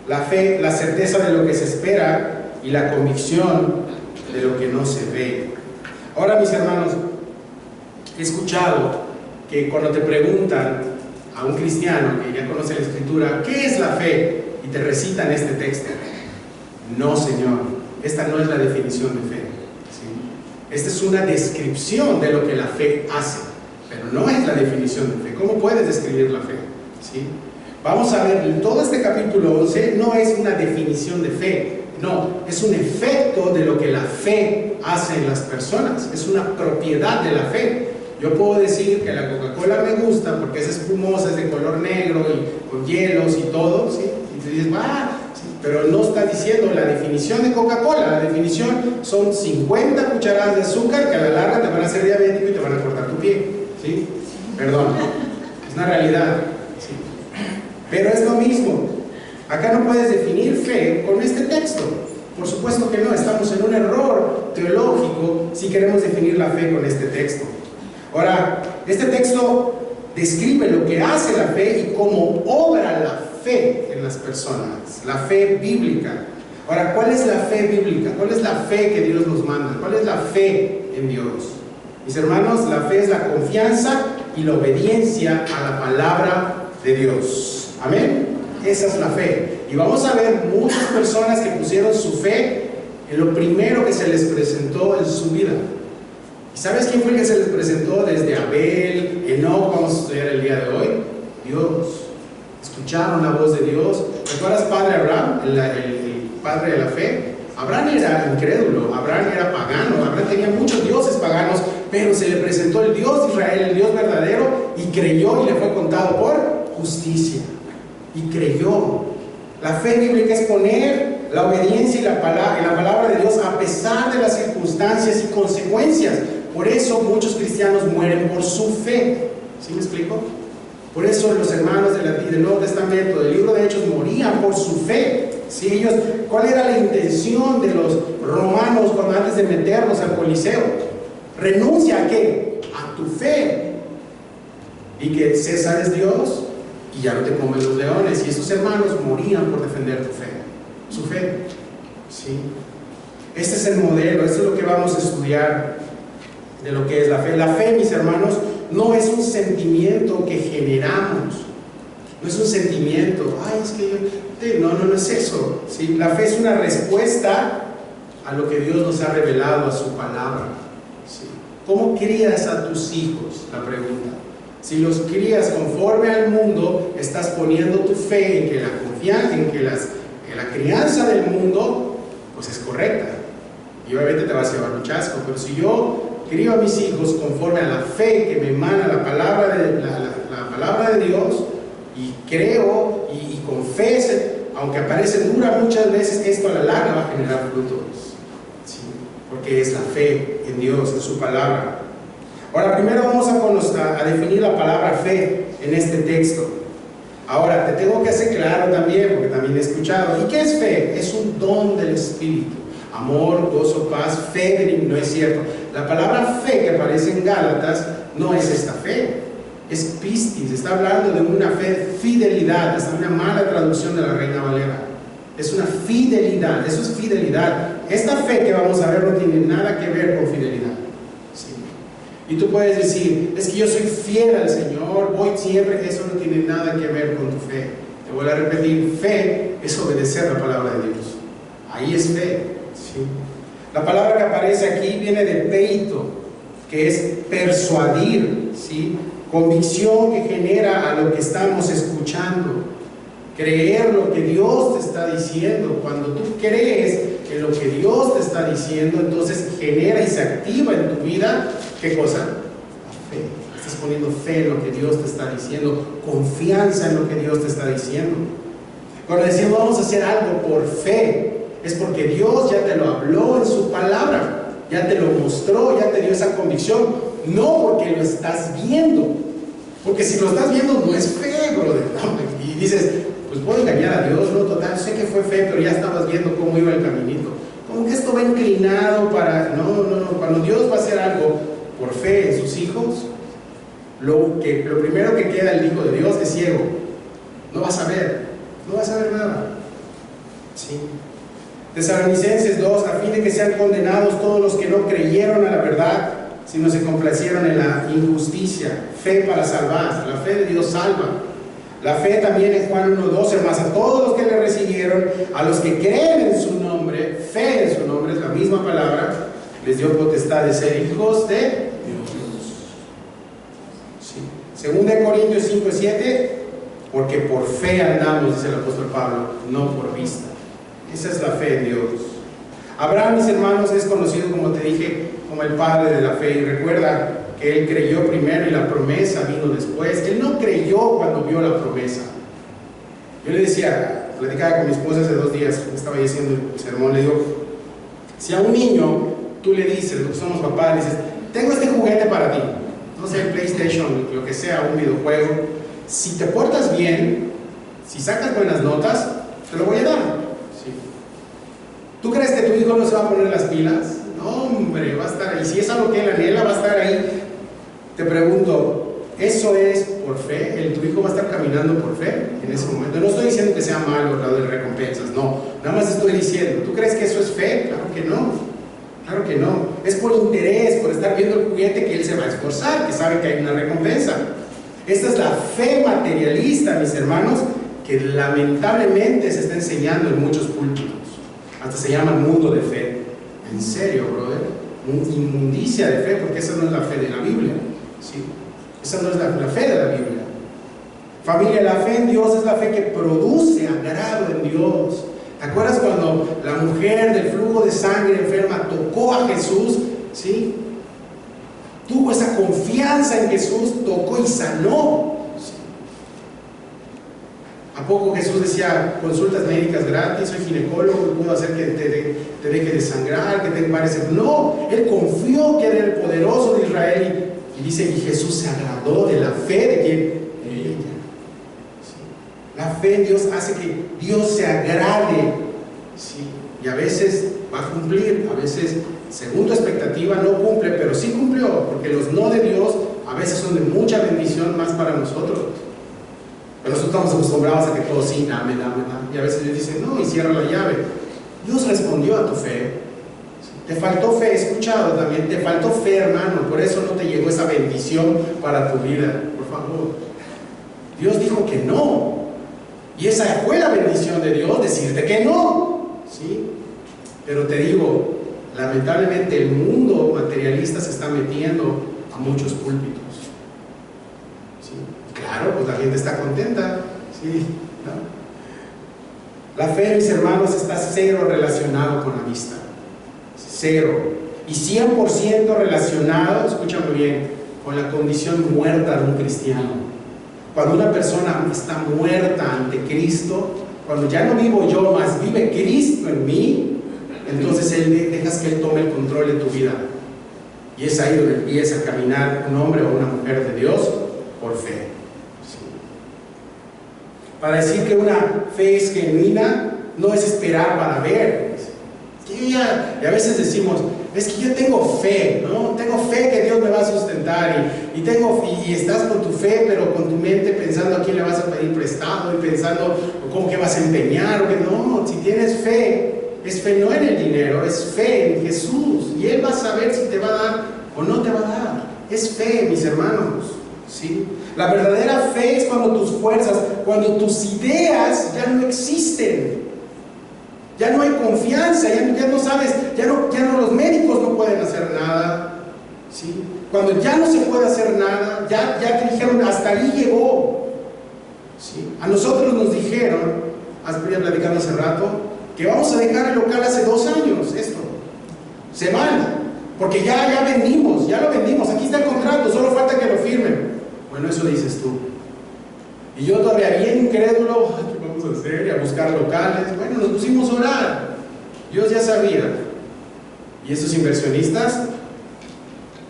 la fe, la certeza de lo que se espera y la convicción de lo que no se ve. Ahora, mis hermanos, he escuchado que cuando te preguntan a un cristiano que ya conoce la Escritura, ¿qué es la fe? Y te recitan este texto. No, Señor, esta no es la definición de fe. ¿Sí? Esta es una descripción de lo que la fe hace, pero no es la definición de fe. ¿Cómo puedes describir la fe? ¿Sí? Vamos a ver, todo este capítulo 11 no es una definición de fe, no, es un efecto de lo que la fe hace en las personas, es una propiedad de la fe. Yo puedo decir que la Coca-Cola me gusta porque es espumosa, es de color negro y con hielos y todo, ¿sí? Y te dices, sí, pero no está diciendo la definición de Coca-Cola. La definición son 50 cucharadas de azúcar que a la larga te van a hacer diabético y te van a cortar tu pie, ¿sí? Perdón, es una realidad, ¿sí? Pero es lo mismo. Acá no puedes definir fe con este texto. Por supuesto que no, estamos en un error teológico si queremos definir la fe con este texto. Ahora, este texto describe lo que hace la fe y cómo obra la fe en las personas, la fe bíblica. Ahora, ¿cuál es la fe bíblica? ¿Cuál es la fe que Dios nos manda? ¿Cuál es la fe en Dios? Mis hermanos, la fe es la confianza y la obediencia a la palabra de Dios. Amén. Esa es la fe. Y vamos a ver muchas personas que pusieron su fe en lo primero que se les presentó en su vida. ¿Y sabes quién fue el que se les presentó desde Abel, Enoc? Vamos a estudiar el día de hoy. Dios. Escucharon la voz de Dios. ¿Recuerdas padre Abraham, el padre de la fe? Abraham era incrédulo, Abraham era pagano, Abraham tenía muchos dioses paganos, pero se le presentó el Dios de Israel, el Dios verdadero, y creyó y le fue contado por justicia. Y creyó. La fe bíblica es poner la obediencia y la palabra de Dios a pesar de las circunstancias y consecuencias. Por eso muchos cristianos mueren por su fe. ¿Sí me explico? Por eso los hermanos del Nuevo Testamento, del libro de Hechos, morían por su fe. ¿Sí? Ellos, ¿cuál era la intención de los romanos cuando antes de meterlos al Coliseo? Renuncia a ¿qué? A tu fe. Y que César es Dios y ya no te comen los leones. Y estos hermanos morían por defender tu fe, su fe. ¿Sí? Este es el modelo, esto es lo que vamos a estudiar de lo que es la fe. La fe, mis hermanos, no es un sentimiento que generamos, no es un sentimiento, ay, es que no es eso. ¿Sí? La fe es una respuesta a lo que Dios nos ha revelado, a su palabra. ¿Sí? ¿Cómo crías a tus hijos? La pregunta. Si los crías conforme al mundo, estás poniendo tu fe en que la confianza, en que la crianza del mundo, pues es correcta. Y obviamente te vas a llevar un chasco, pero si yo crío a mis hijos conforme a la fe que me emana la palabra de Dios, y creo y con fe, aunque aparece dura muchas veces, esto a la larga va a generar frutos. ¿Sí? Porque es la fe en Dios, en su palabra. Ahora, primero vamos a definir la palabra fe en este texto. Ahora, te tengo que hacer claro también, porque también he escuchado, ¿y qué es fe? Es un don del Espíritu. Amor, gozo, paz, fe, no es cierto. La palabra fe que aparece en Gálatas no es esta fe, es pistis, está hablando de una fe, fidelidad, es una mala traducción de la Reina Valera. Es una fidelidad, eso es fidelidad. Esta fe que vamos a ver no tiene nada que ver con fidelidad. ¿Sí? Y tú puedes decir, es que yo soy fiel al Señor, voy siempre, eso no tiene nada que ver con tu fe. Te voy a repetir, fe es obedecer la palabra de Dios. Ahí es fe. ¿Sí? La palabra que aparece aquí viene de peito, que es persuadir, ¿sí? Convicción que genera a lo que estamos escuchando, creer lo que Dios te está diciendo. Cuando tú crees en lo que Dios te está diciendo, entonces genera y se activa en tu vida, ¿qué cosa? La fe. Estás poniendo fe en lo que Dios te está diciendo, confianza en lo que Dios te está diciendo. Cuando decimos vamos a hacer algo por fe, es porque Dios ya te lo habló en su palabra, ya te lo mostró, ya te dio esa convicción, no porque lo estás viendo, porque si lo estás viendo no es fe, brother. No, y dices, pues puedo engañar a Dios, no, total, sé que fue fe, pero ya estabas viendo cómo iba el caminito, como que esto va inclinado para, no, cuando Dios va a hacer algo por fe en sus hijos, lo primero que queda el hijo de Dios es ciego, no vas a ver nada. ¿Sí? Tesalonicenses 2, a fin de que sean condenados todos los que no creyeron a la verdad, sino se complacieron en la injusticia. Fe para salvar, la fe de Dios salva. La fe también en Juan 1:12, más a todos los que le recibieron, a los que creen en su nombre, fe en su nombre, es la misma palabra, les dio potestad de ser hijos de Dios. Sí. Según de Corintios 5:7, porque por fe andamos, dice el apóstol Pablo, no por vista. Esa es la fe en Dios. Abraham, mis hermanos, es conocido, como te dije, como el padre de la fe. Y recuerda que él creyó primero y la promesa vino después. Él no creyó cuando vio la promesa. Yo le decía, platicaba con mi esposa hace 2 días, estaba ahí haciendo el sermón, le digo, si a un niño tú le dices, porque somos papás, le dices, tengo este juguete para ti, no sé, PlayStation, lo que sea, un videojuego, si te portas bien, si sacas buenas notas, te lo voy a dar. ¿Tú crees que tu hijo no se va a poner las pilas? No, hombre, va a estar ahí. Si es algo que él anhela, va a estar ahí. Te pregunto, ¿eso es por fe? ¿Tu hijo va a estar caminando por fe en ese momento? No estoy diciendo que sea malo lo de recompensas, no. Nada más estoy diciendo, ¿tú crees que eso es fe? Claro que no. Claro que no. Es por interés, por estar viendo el juguete que él se va a esforzar, que sabe que hay una recompensa. Esta es la fe materialista, mis hermanos, que lamentablemente se está enseñando en muchos púlpitos. Hasta se llama mundo de fe. En serio, brother. Inmundicia de fe, porque esa no es la fe de la Biblia. ¿Sí? Esa no es la fe de la Biblia. Familia, la fe en Dios es la fe que produce agrado en Dios. ¿Te acuerdas cuando la mujer del flujo de sangre enferma tocó a Jesús? ¿Sí? Tuvo esa confianza en Jesús, tocó y sanó. ¿A poco Jesús decía consultas médicas gratis, soy ginecólogo, puedo hacer que te deje de sangrar, que te parece? No, él confió que era el poderoso de Israel y dice que Jesús se agradó de la fe de quien? De ella. ¿Sí? La fe en Dios hace que Dios se agrade. ¿Sí? Y a veces va a cumplir, a veces según tu expectativa no cumple, pero sí cumplió, porque los no de Dios a veces son de mucha bendición más para nosotros. nosotros estamos acostumbrados a que todo sí, dame. Y a veces Dios dice, no, y cierra la llave. Dios respondió a tu fe. Te faltó fe, he escuchado también, te faltó fe, hermano, por eso no te llegó esa bendición para tu vida. Por favor. Dios dijo que no. Y esa fue la bendición de Dios, decirte que no. ¿Sí? Pero te digo, lamentablemente el mundo materialista se está metiendo a muchos púlpitos. ¿Sí? Claro, pues la gente está contenta. ¿Sí? ¿No? La fe, mis hermanos, está cero relacionado con la vista. Cero. Y 100% relacionado, escúchame bien, con la condición muerta de un cristiano. Cuando una persona está muerta ante Cristo, cuando ya no vivo yo, más vive Cristo en mí, entonces dejas que Él tome el control de tu vida. Y es ahí donde empieza a caminar un hombre o una mujer de Dios por fe. Sí. Para decir que una fe es genuina, no es esperar para ver. Y a veces decimos, es que yo tengo fe, ¿no? Tengo fe que Dios me va a sustentar y estás con tu fe, pero con tu mente pensando a quién le vas a pedir prestado y pensando cómo que vas a empeñar. No, si tienes fe, es fe no en el dinero, es fe en Jesús y Él va a saber si te va a dar o no te va a dar. Es fe, mis hermanos, ¿sí? La verdadera fe es cuando tus fuerzas, cuando tus ideas ya no existen. Ya no hay confianza, ya no sabes, ya no los médicos no pueden hacer nada, ¿sí? Cuando ya no se puede hacer nada, ya te dijeron, hasta ahí llegó, ¿sí? A nosotros nos dijeron, ya platicando hace rato, que vamos a dejar el local hace 2 años, se van, porque ya vendimos, ya lo vendimos, aquí está el contrato, solo falta que lo firmen. Bueno, eso dices tú. Y yo todavía bien incrédulo, ¿qué vamos a hacer? Y a buscar locales. Bueno, nos pusimos a orar. Dios ya sabía. Y estos inversionistas,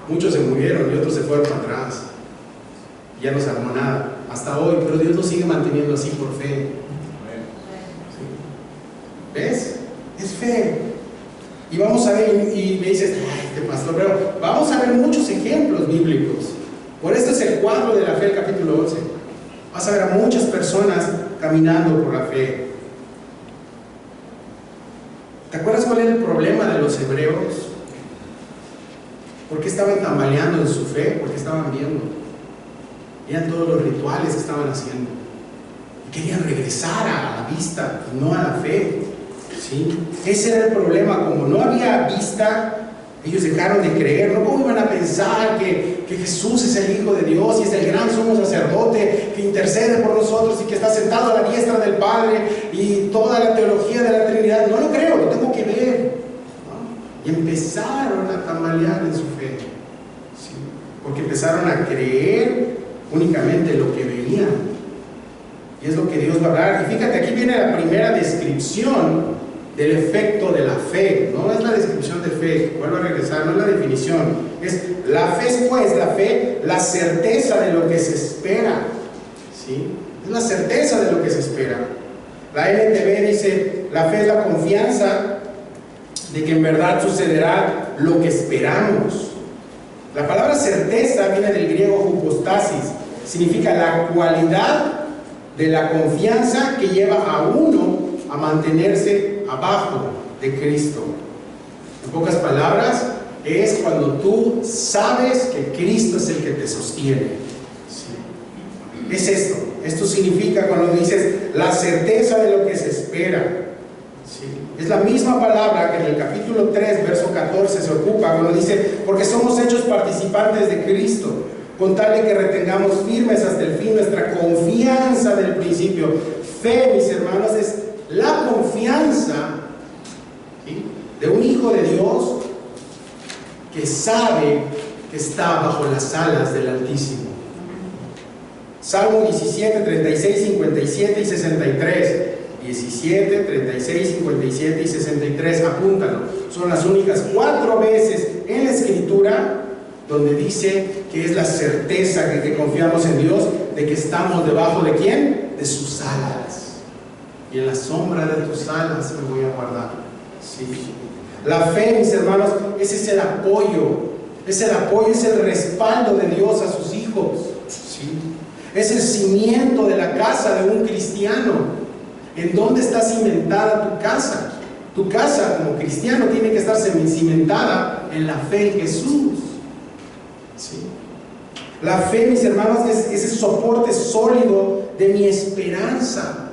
muchos se murieron y otros se fueron para atrás. Y ya no se armó nada. Hasta hoy, pero Dios nos sigue manteniendo así por fe. ¿Sí? ¿Ves? Es fe. Y vamos a ver, y me dices, ay, pastor, pero vamos a ver muchos ejemplos bíblicos. Por esto es el cuadro de la fe, el capítulo 11. Vas a ver a muchas personas caminando por la fe. ¿Te acuerdas cuál era el problema de los hebreos? ¿Por qué estaban tambaleando en su fe? Porque estaban viendo. Veían todos los rituales que estaban haciendo. Y querían regresar a la vista, no a la fe. ¿Sí? Ese era el problema. Como no había vista, ellos dejaron de creer. ¿No? ¿Cómo iban a pensar que Jesús es el Hijo de Dios y es el gran sumo sacerdote que intercede por nosotros y que está sentado a la diestra del Padre y toda la teología de la Trinidad? No lo creo, lo tengo que ver, ¿no? Y empezaron a tambalear en su fe, ¿sí? Porque empezaron a creer únicamente lo que veían. Y es lo que Dios va a hablar. Y fíjate, aquí viene la primera descripción del efecto de la fe. No es la descripción de fe, vuelvo a regresar, no es la definición. Es la fe, pues, la fe, la certeza de lo que se espera. ¿Sí? Es la certeza de lo que se espera. La NTV dice, la fe es la confianza de que en verdad sucederá lo que esperamos. La palabra certeza viene del griego hypostasis, significa la cualidad de la confianza que lleva a uno a mantenerse abajo de Cristo. En pocas palabras, es cuando tú sabes que Cristo es el que te sostiene. ¿Sí? Es esto. Esto significa cuando dices la certeza de lo que se espera. ¿Sí? Es la misma palabra que en el capítulo 3, verso 14 se ocupa cuando dice, porque somos hechos participantes de Cristo, con tal de que retengamos firmes hasta el fin nuestra confianza del principio. Fe, mis hermanos, es la confianza, ¿sí?, de un hijo de Dios que sabe que está bajo las alas del Altísimo. Salmo 17, 36, 57 y 63. 17, 36, 57 y 63. Apúntalo. Son las únicas 4 veces en la Escritura donde dice que es la certeza que confiamos en Dios, de que estamos debajo de ¿quién? De sus alas. Y en la sombra de tus alas me voy a guardar. Sí. La fe, mis hermanos, ese es el apoyo. Es el apoyo, es el respaldo de Dios a sus hijos. ¿Sí? Es el cimiento de la casa de un cristiano. ¿En dónde está cimentada tu casa? Tu casa como cristiano tiene que estar cimentada en la fe en Jesús. ¿Sí? La fe, mis hermanos, es ese soporte sólido de mi esperanza.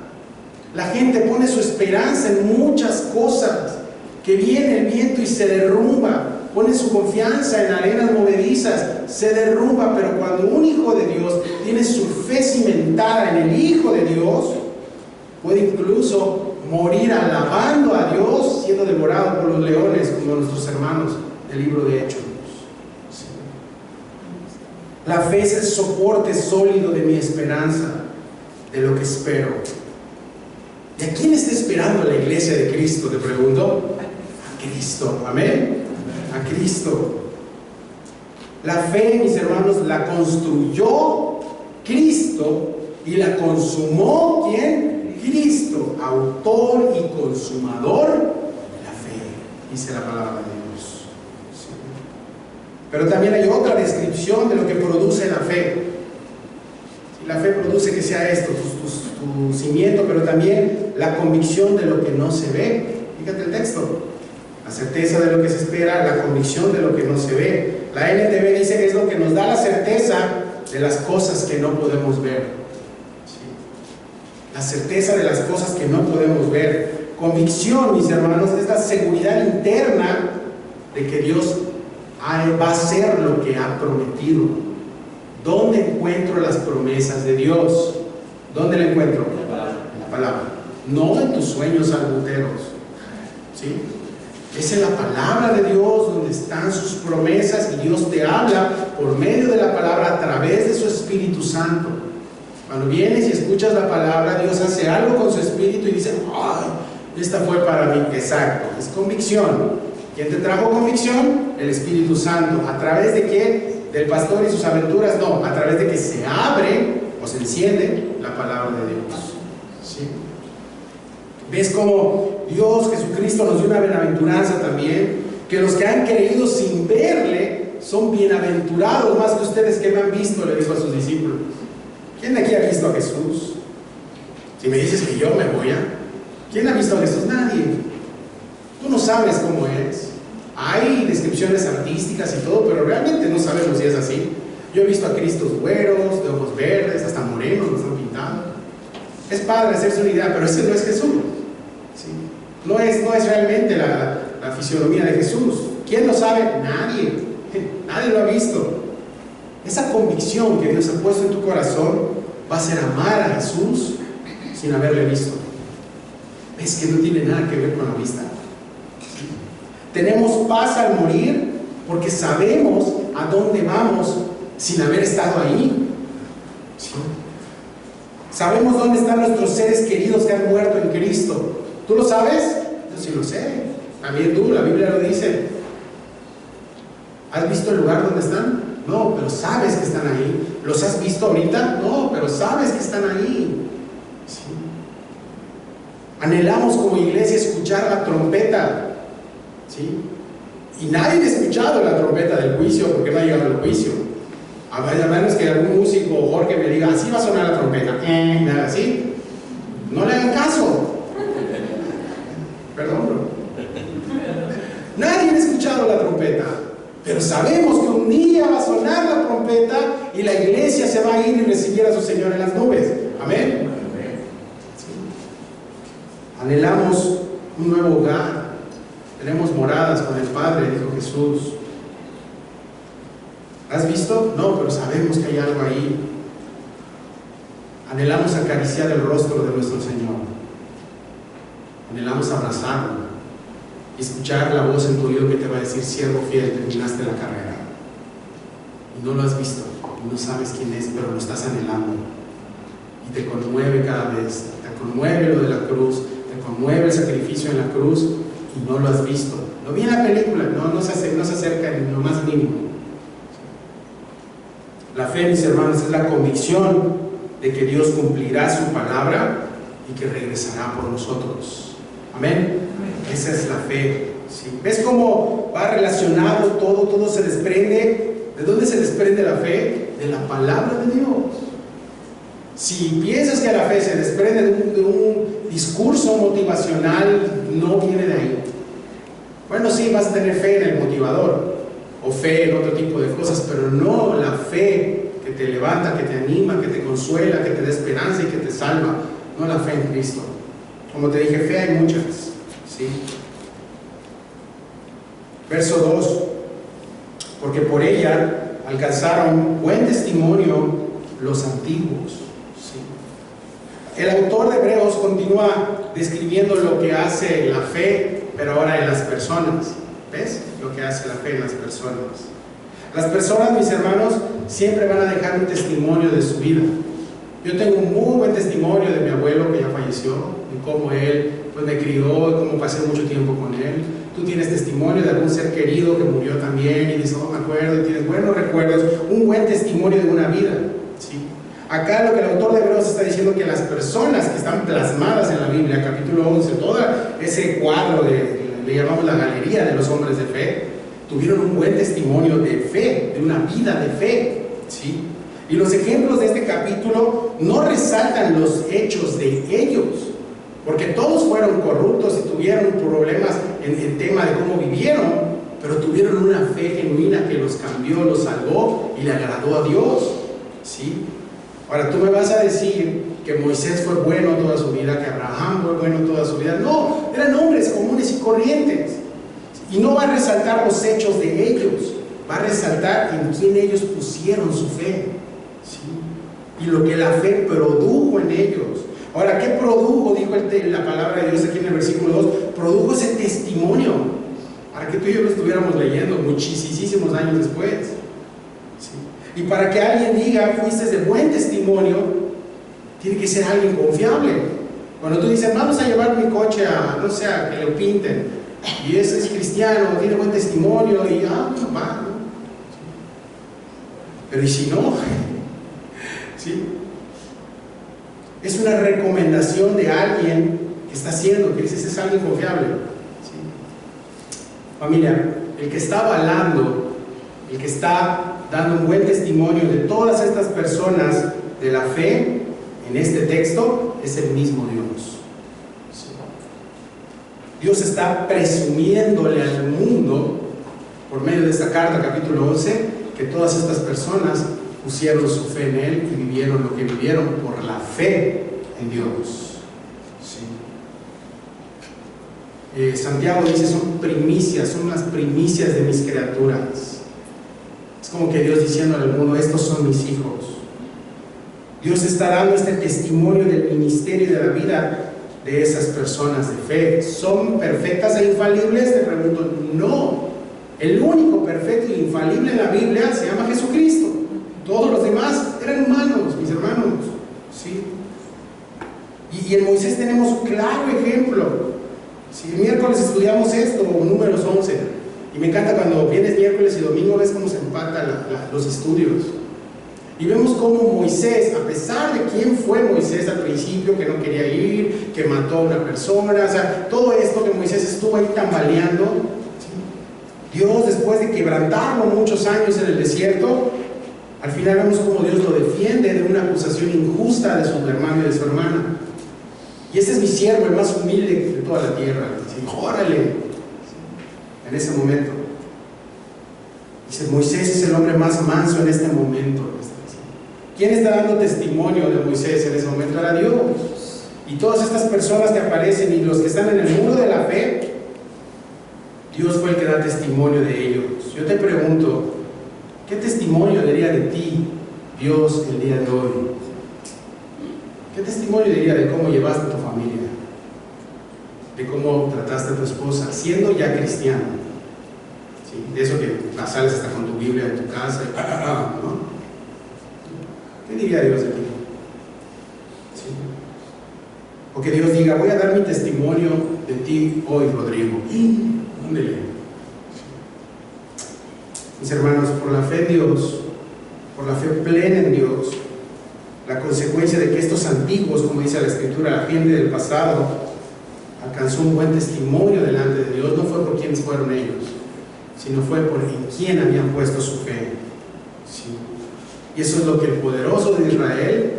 La gente pone su esperanza en muchas cosas, que viene el viento y se derrumba. Pone su confianza en arenas movedizas, se derrumba. Pero cuando un hijo de Dios tiene su fe cimentada en el Hijo de Dios, puede incluso morir alabando a Dios, siendo devorado por los leones, como nuestros hermanos del libro de Hechos. Sí. La fe es el soporte sólido de mi esperanza, de lo que espero. ¿Y a quién está esperando la iglesia de Cristo? Te pregunto. A Cristo. Amén. A Cristo. La fe, mis hermanos, la construyó Cristo y la consumó ¿quién? Cristo, autor y consumador de la fe, dice la palabra de Dios. Sí. Pero también hay otra descripción de lo que produce la fe. La fe produce que sea esto, tu cimiento, pero también la convicción de lo que no se ve. Fíjate el texto. La certeza de lo que se espera, la convicción de lo que no se ve. La NTV dice: es lo que nos da la certeza de las cosas que no podemos ver. ¿Sí? La certeza de las cosas que no podemos ver. Convicción, mis hermanos, es la seguridad interna de que Dios va a hacer lo que ha prometido. ¿Dónde encuentro las promesas de Dios? ¿Dónde la encuentro? En la palabra. No en tus sueños albuteros. ¿Sí? Es en la palabra de Dios donde están sus promesas, y Dios te habla por medio de la palabra a través de su Espíritu Santo. Cuando vienes y escuchas la palabra, Dios hace algo con su Espíritu y dice: ¡ay! Esta fue para mí. Exacto, es convicción. ¿Quién te trajo convicción? El Espíritu Santo. ¿A través de quién? ¿Del pastor y sus aventuras? No, a través de que se abre o se enciende la palabra de Dios. ¿Sí? ¿Ves cómo Dios, Jesucristo, nos dio una bienaventuranza también? Que los que han creído sin verle son bienaventurados más que ustedes que me han visto, le dijo a sus discípulos. ¿Quién de aquí ha visto a Jesús? Si me dices que yo me voy a... ¿Quién ha visto a Jesús? Nadie. Tú no sabes cómo es. Hay descripciones artísticas y todo, pero realmente no sabemos si es así. Yo he visto a Cristos güeros, de ojos verdes, hasta morenos, los han pintado. Es padre hacerse una idea, pero ese no es Jesús. ¿Sí? No es realmente la fisionomía de Jesús. ¿Quién lo sabe? Nadie. Nadie lo ha visto. Esa convicción que Dios ha puesto en tu corazón va a ser amar a Jesús sin haberle visto. Es que no tiene nada que ver con la vista. ¿Sí? Tenemos paz al morir porque sabemos a dónde vamos sin haber estado ahí. ¿Sí? Sabemos dónde están nuestros seres queridos que han muerto en Cristo. ¿Tú lo sabes? Yo sí lo sé. También tú, la Biblia lo dice. ¿Has visto el lugar donde están? No, pero sabes que están ahí. ¿Los has visto ahorita? No, pero sabes que están ahí. ¿Sí? Anhelamos como iglesia escuchar la trompeta. ¿Sí? Y nadie ha escuchado la trompeta del juicio porque no ha llegado el juicio. A menos que algún músico o Jorge me diga: así va a sonar la trompeta. Nada así. No le hagan caso. Perdón, bro. Nadie ha escuchado la trompeta. Pero sabemos que un día va a sonar la trompeta y la iglesia se va a ir y recibir a su Señor en las nubes. Amén. Sí. Anhelamos un nuevo hogar. Tenemos moradas con el Padre, dijo Jesús. ¿Has visto? No, pero sabemos que hay algo ahí. Anhelamos acariciar el rostro de nuestro Señor. Anhelamos abrazarlo y escuchar la voz en tu oído que te va a decir: siervo fiel, terminaste la carrera. Y no lo has visto, y no sabes quién es, pero lo estás anhelando. Y te conmueve cada vez. Te conmueve lo de la cruz, te conmueve el sacrificio en la cruz, y no lo has visto. Lo vi en la película, no se acerca en lo más mínimo. La fe, mis hermanos, es la convicción de que Dios cumplirá su palabra y que regresará por nosotros. Amén. Esa es la fe. ¿Sí? ¿Ves cómo va relacionado todo? Todo se desprende. ¿De dónde se desprende la fe? De la palabra de Dios. Si piensas que la fe se desprende de un discurso motivacional, no viene de ahí. Bueno, sí, vas a tener fe en el motivador, o fe en otro tipo de cosas, pero no la fe que te levanta, que te anima, que te consuela, que te da esperanza y que te salva. No la fe en Cristo. Como te dije, fe hay muchas, ¿sí? Verso 2: porque por ella alcanzaron buen testimonio los antiguos. ¿Sí? El autor de Hebreos continúa describiendo lo que hace la fe, pero ahora en las personas. ¿Ves? Lo que hace la fe en las personas. Las personas, mis hermanos, siempre van a dejar un testimonio de su vida. Yo tengo un muy buen testimonio de mi abuelo que ya falleció, de cómo él pues, me crió, de cómo pasé mucho tiempo con él. Tú tienes testimonio de algún ser querido que murió también y dices, oh, me acuerdo, y tienes buenos recuerdos, un buen testimonio de una vida. ¿Sí? Acá lo que el autor de Hebreos está diciendo que las personas que están plasmadas en la Biblia, capítulo 11, todo ese cuadro le llamamos la galería de los hombres de fe, tuvieron un buen testimonio de fe, de una vida de fe. ¿Sí? Y los ejemplos de este capítulo no resaltan los hechos de ellos, porque todos fueron corruptos y tuvieron problemas en el tema de cómo vivieron, pero tuvieron una fe genuina que los cambió, los salvó y le agradó a Dios. ¿Sí? Ahora tú me vas a decir que Moisés fue bueno toda su vida, que Abraham fue bueno toda su vida. No, eran hombres comunes y corrientes. Y no va a resaltar los hechos de ellos, va a resaltar en quién ellos pusieron su fe. ¿Sí? Y lo que la fe produjo en ellos. Ahora, ¿qué produjo? Dijo la palabra de Dios aquí en el versículo 2. Produjo ese testimonio para que tú y yo lo estuviéramos leyendo muchísimos años después. ¿Sí? Y para que alguien diga, fuiste de buen testimonio, tiene que ser alguien confiable. Cuando tú dices, vamos a llevar mi coche a, no sé, a que lo pinten, y ese es cristiano, tiene buen testimonio, y bueno, va, ¿no? Pero ¿y si no? ¿Sí? Es una recomendación de alguien que está haciendo, que dices es alguien confiable. ¿Sí? Familia, el que está avalando, el que está dando un buen testimonio de todas estas personas de la fe en este texto es el mismo Dios. ¿Sí? Dios está presumiéndole al mundo por medio de esta carta, capítulo 11, que todas estas personas pusieron su fe en Él y vivieron lo que vivieron por la fe en Dios. ¿Sí? Santiago dice, son primicias, son las primicias de mis criaturas. Es como que Dios diciendo al mundo, estos son mis hijos. Dios está dando este testimonio del ministerio y de la vida de esas personas de fe. ¿Son perfectas e infalibles? Te pregunto, no. El único perfecto e infalible en la Biblia se llama Jesucristo. Todos los demás eran humanos, mis hermanos. ¿Sí? Y en Moisés tenemos un claro ejemplo. Si el miércoles estudiamos esto, Números 11, y me encanta cuando vienes miércoles y domingo, ves cómo se empatan los estudios. Y vemos cómo Moisés, a pesar de quién fue Moisés al principio, que no quería ir, que mató a una persona, o sea, todo esto que Moisés estuvo ahí tambaleando, ¿sí? Dios, después de quebrantarlo muchos años en el desierto, al final vemos cómo Dios lo defiende de una acusación injusta de su hermano y de su hermana. Y este es mi siervo, el más humilde de toda la tierra. Dice, órale. En ese momento. Dice, Moisés es el hombre más manso en este momento. ¿Quién está dando testimonio de Moisés en ese momento? Era Dios. Y todas estas personas que aparecen y los que están en el muro de la fe, Dios fue el que da testimonio de ellos. Yo te pregunto, ¿qué testimonio daría de ti Dios el día de hoy? ¿Qué testimonio diría de cómo llevaste a tu familia? De cómo trataste a tu esposa, siendo ya cristiano. ¿Sí? De eso que sales hasta con tu Biblia en tu casa, ¿no? ¿Qué diría Dios de ti? ¿Sí? O que Dios diga, voy a dar mi testimonio de ti hoy, Rodrigo. Ándele. Mis hermanos, por la fe en Dios, por la fe plena en Dios, la consecuencia de que estos antiguos, como dice la Escritura, la gente del pasado, alcanzó un buen testimonio delante de Dios, no fue por quienes fueron ellos, sino fue por en quién habían puesto su fe. ¿Sí? Y eso es lo que el poderoso de Israel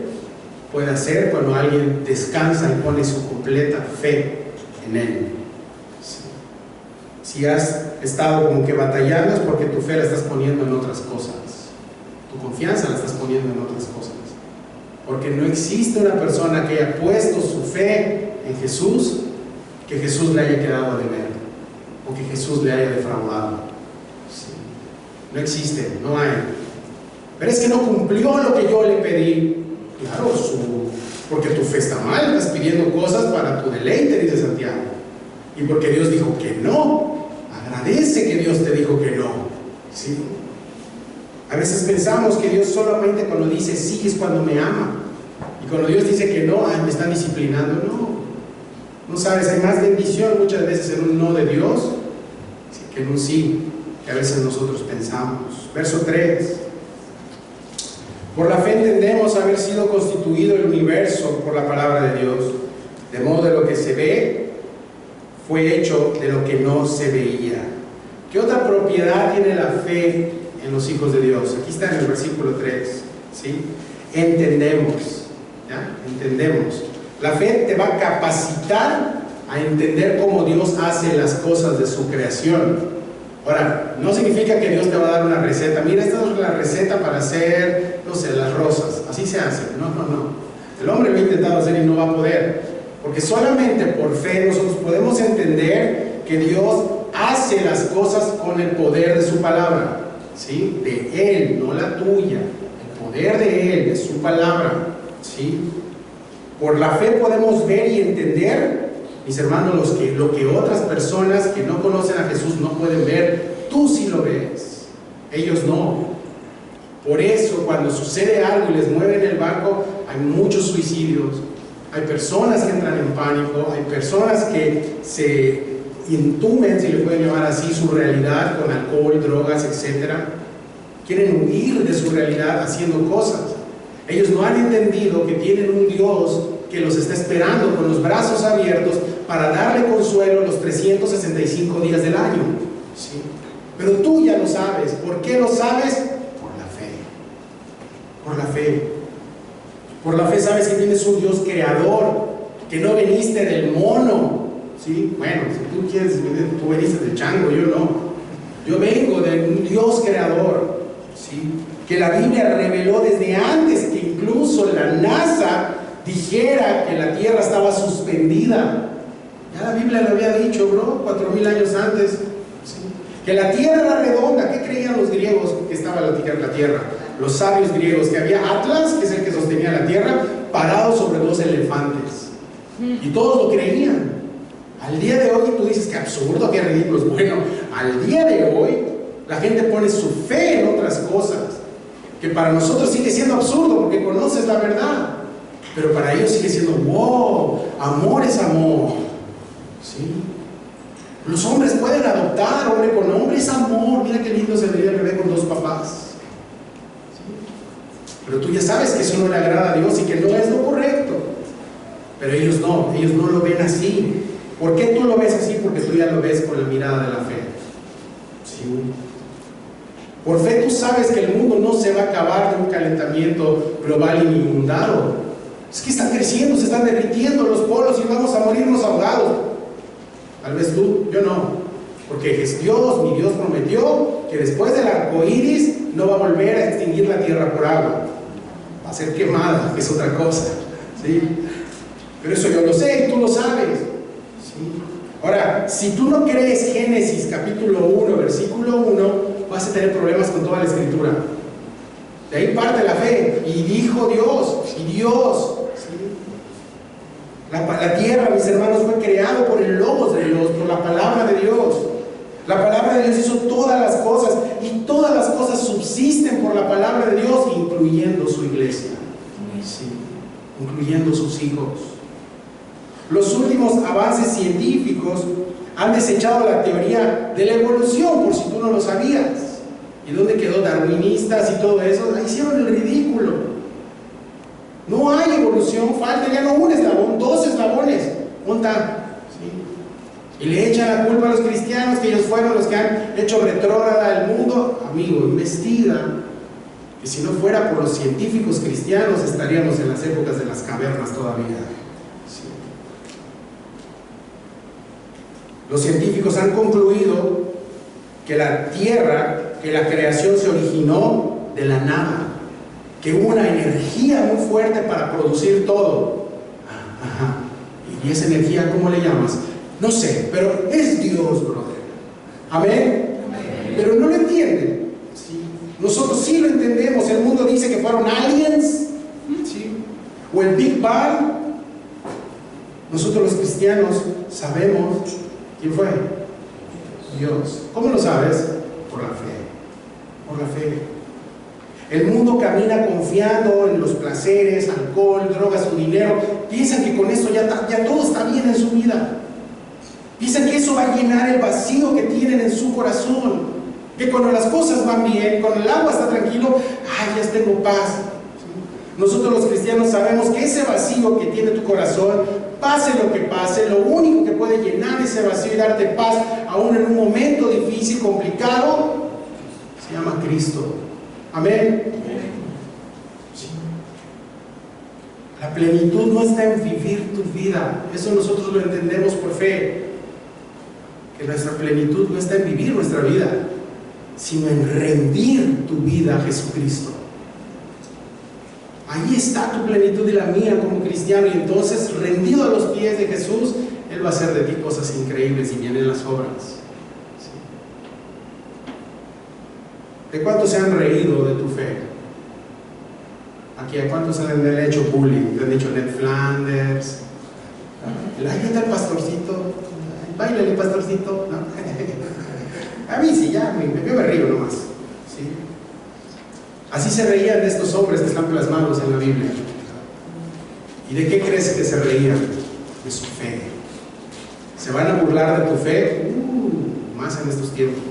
puede hacer cuando alguien descansa y pone su completa fe en Él. Si has estado como que batallando es porque tu fe la estás poniendo en otras cosas, tu confianza la estás poniendo en otras cosas, porque no existe una persona que haya puesto su fe en Jesús, que Jesús le haya quedado a deber, o que Jesús le haya defraudado. Sí. No existe, no hay. Pero es que no cumplió lo que yo le pedí. Claro, porque tu fe está mal, estás pidiendo cosas para tu deleite, dice Santiago. Y porque Dios dijo que no, agradece que Dios te dijo que no. ¿Sí? A veces pensamos que Dios solamente cuando dice sí es cuando me ama. Y cuando Dios dice que no, me está disciplinando. No sabes, hay más bendición muchas veces en un no de Dios que en un sí, que a veces nosotros pensamos. Verso 3. Por la fe entendemos haber sido constituido el universo por la palabra de Dios, de modo de lo que se ve fue hecho de lo que no se veía. ¿Qué otra propiedad tiene la fe en los hijos de Dios? Aquí está en el versículo 3, ¿sí? Entendemos, ¿ya? Entendemos. La fe te va a capacitar a entender cómo Dios hace las cosas de su creación. Ahora, no significa que Dios te va a dar una receta. Mira, esta es la receta para hacer, no sé, las rosas. Así se hace. No. El hombre lo ha intentado hacer y no va a poder. Porque solamente por fe nosotros podemos entender que Dios hace las cosas con el poder de su palabra. ¿Sí? De Él, no la tuya. El poder de Él, de su palabra. ¿Sí? Por la fe podemos ver y entender, mis hermanos, lo que otras personas que no conocen a Jesús no pueden ver, tú sí lo ves, ellos no. Por eso cuando sucede algo y les mueven el barco, hay muchos suicidios, hay personas que entran en pánico, hay personas que se intumen, si le pueden llamar así, su realidad con alcohol, drogas, etc. Quieren huir de su realidad haciendo cosas. Ellos no han entendido que tienen un Dios que los está esperando con los brazos abiertos para darle consuelo los 365 días del año. ¿Sí? Pero tú ya lo sabes. ¿Por qué lo sabes? Por la fe. Por la fe. Por la fe sabes que tienes un Dios creador, que no veniste del mono. ¿Sí? Bueno, si tú quieres, tú veniste del chango, yo no. Yo vengo de un Dios creador. ¿Sí? Que la Biblia reveló desde antes que incluso la NASA dijera que la tierra estaba suspendida. Ya la Biblia lo había dicho, bro, 4000 años antes. ¿Sí? Que la tierra era redonda. ¿Qué creían los griegos que estaba la tierra? Los sabios griegos, que había Atlas, que es el que sostenía la tierra, parado sobre 2 elefantes. Y todos lo creían. Al día de hoy tú dices, qué absurdo, qué ridículo. Bueno, al día de hoy la gente pone su fe en otras cosas, que para nosotros sigue siendo absurdo porque conoces la verdad, pero para ellos sigue siendo, wow, amor es amor. ¿Sí? Los hombres pueden adoptar, hombre con hombre es amor. Mira qué lindo se vería el bebé con 2 papás. ¿Sí? Pero tú ya sabes que eso no le agrada a Dios y que no es lo correcto. Pero ellos no lo ven así. ¿Por qué tú lo ves así? Porque tú ya lo ves con la mirada de la fe. ¿Sí? Por fe tú sabes que el mundo no se va a acabar de un calentamiento global inundado. Es que están creciendo, se están derritiendo los polos y vamos a morirnos ahogados. Tal vez tú, yo no. Porque es Dios, mi Dios prometió que después del arco iris no va a volver a extinguir la tierra por agua. Va a ser quemada, que es otra cosa. ¿Sí? Pero eso yo lo sé y tú lo sabes. ¿Sí? Ahora, si tú no crees Génesis capítulo 1, versículo 1, vas a tener problemas con toda la escritura. De ahí parte la fe. Y dijo Dios, y Dios. ¿Sí? La tierra, mis hermanos, fue creado por el logos de Dios, por la palabra de Dios. La palabra de Dios hizo todas las cosas, y todas las cosas subsisten por la palabra de Dios, incluyendo su iglesia. Sí, incluyendo sus hijos. Los últimos avances científicos han desechado la teoría de la evolución, por si tú no lo sabías. ¿Y dónde quedó darwinistas y todo eso? Hicieron el ridículo. No hay evolución, falta ya no un eslabón, 2 eslabones. ¿Monta? ¿Sí? Y le echan la culpa a los cristianos, que ellos fueron los que han hecho retrógrada al mundo. Amigo, investiga. que si no fuera por los científicos cristianos estaríamos en las épocas de las cavernas todavía. Sí. Los científicos han concluido que la Tierra, que la creación se originó de la nada, que hubo una energía muy fuerte para producir todo. Ajá. ¿Y esa energía cómo le llamas? No sé, pero es Dios, brother. ¿Amén? Amén. Pero no lo entienden. ¿Sí? Nosotros sí lo entendemos. El mundo dice que fueron aliens, ¿sí? O el Big Bang. Nosotros los cristianos sabemos quién fue. Dios. ¿Cómo lo sabes? Por la fe. Por la fe. El mundo camina confiando en los placeres, alcohol, drogas o dinero. Piensan que con eso ya todo está bien en su vida. Piensan que eso va a llenar el vacío que tienen en su corazón. Que cuando las cosas van bien, cuando el agua está tranquilo, ¡ay, ya tengo paz! Nosotros los cristianos sabemos que ese vacío que tiene tu corazón, pase lo que pase, lo único que puede llenar ese vacío y darte paz, aún en un momento difícil, complicado, se llama Cristo. Amén. Sí. La plenitud no está en vivir tu vida. Eso nosotros lo entendemos por fe. Que nuestra plenitud no está en vivir nuestra vida, sino en rendir tu vida a Jesucristo. Ahí está tu plenitud y la mía como cristiano. Y entonces, rendido a los pies de Jesús, Él va a hacer de ti cosas increíbles y vienen las obras. ¿De cuántos se han reído de tu fe? Aquí, ¿a cuántos han hecho bullying? ¿Te han dicho Ned Flanders? Ahí está el pastorcito. Báilale, pastorcito. ¿No? A mí sí, ya yo me río nomás. ¿Sí? Así se reían de estos hombres que están plasmados en la Biblia. ¿Y de qué crees que se reían? De su fe. ¿Se van a burlar de tu fe? Más en estos tiempos.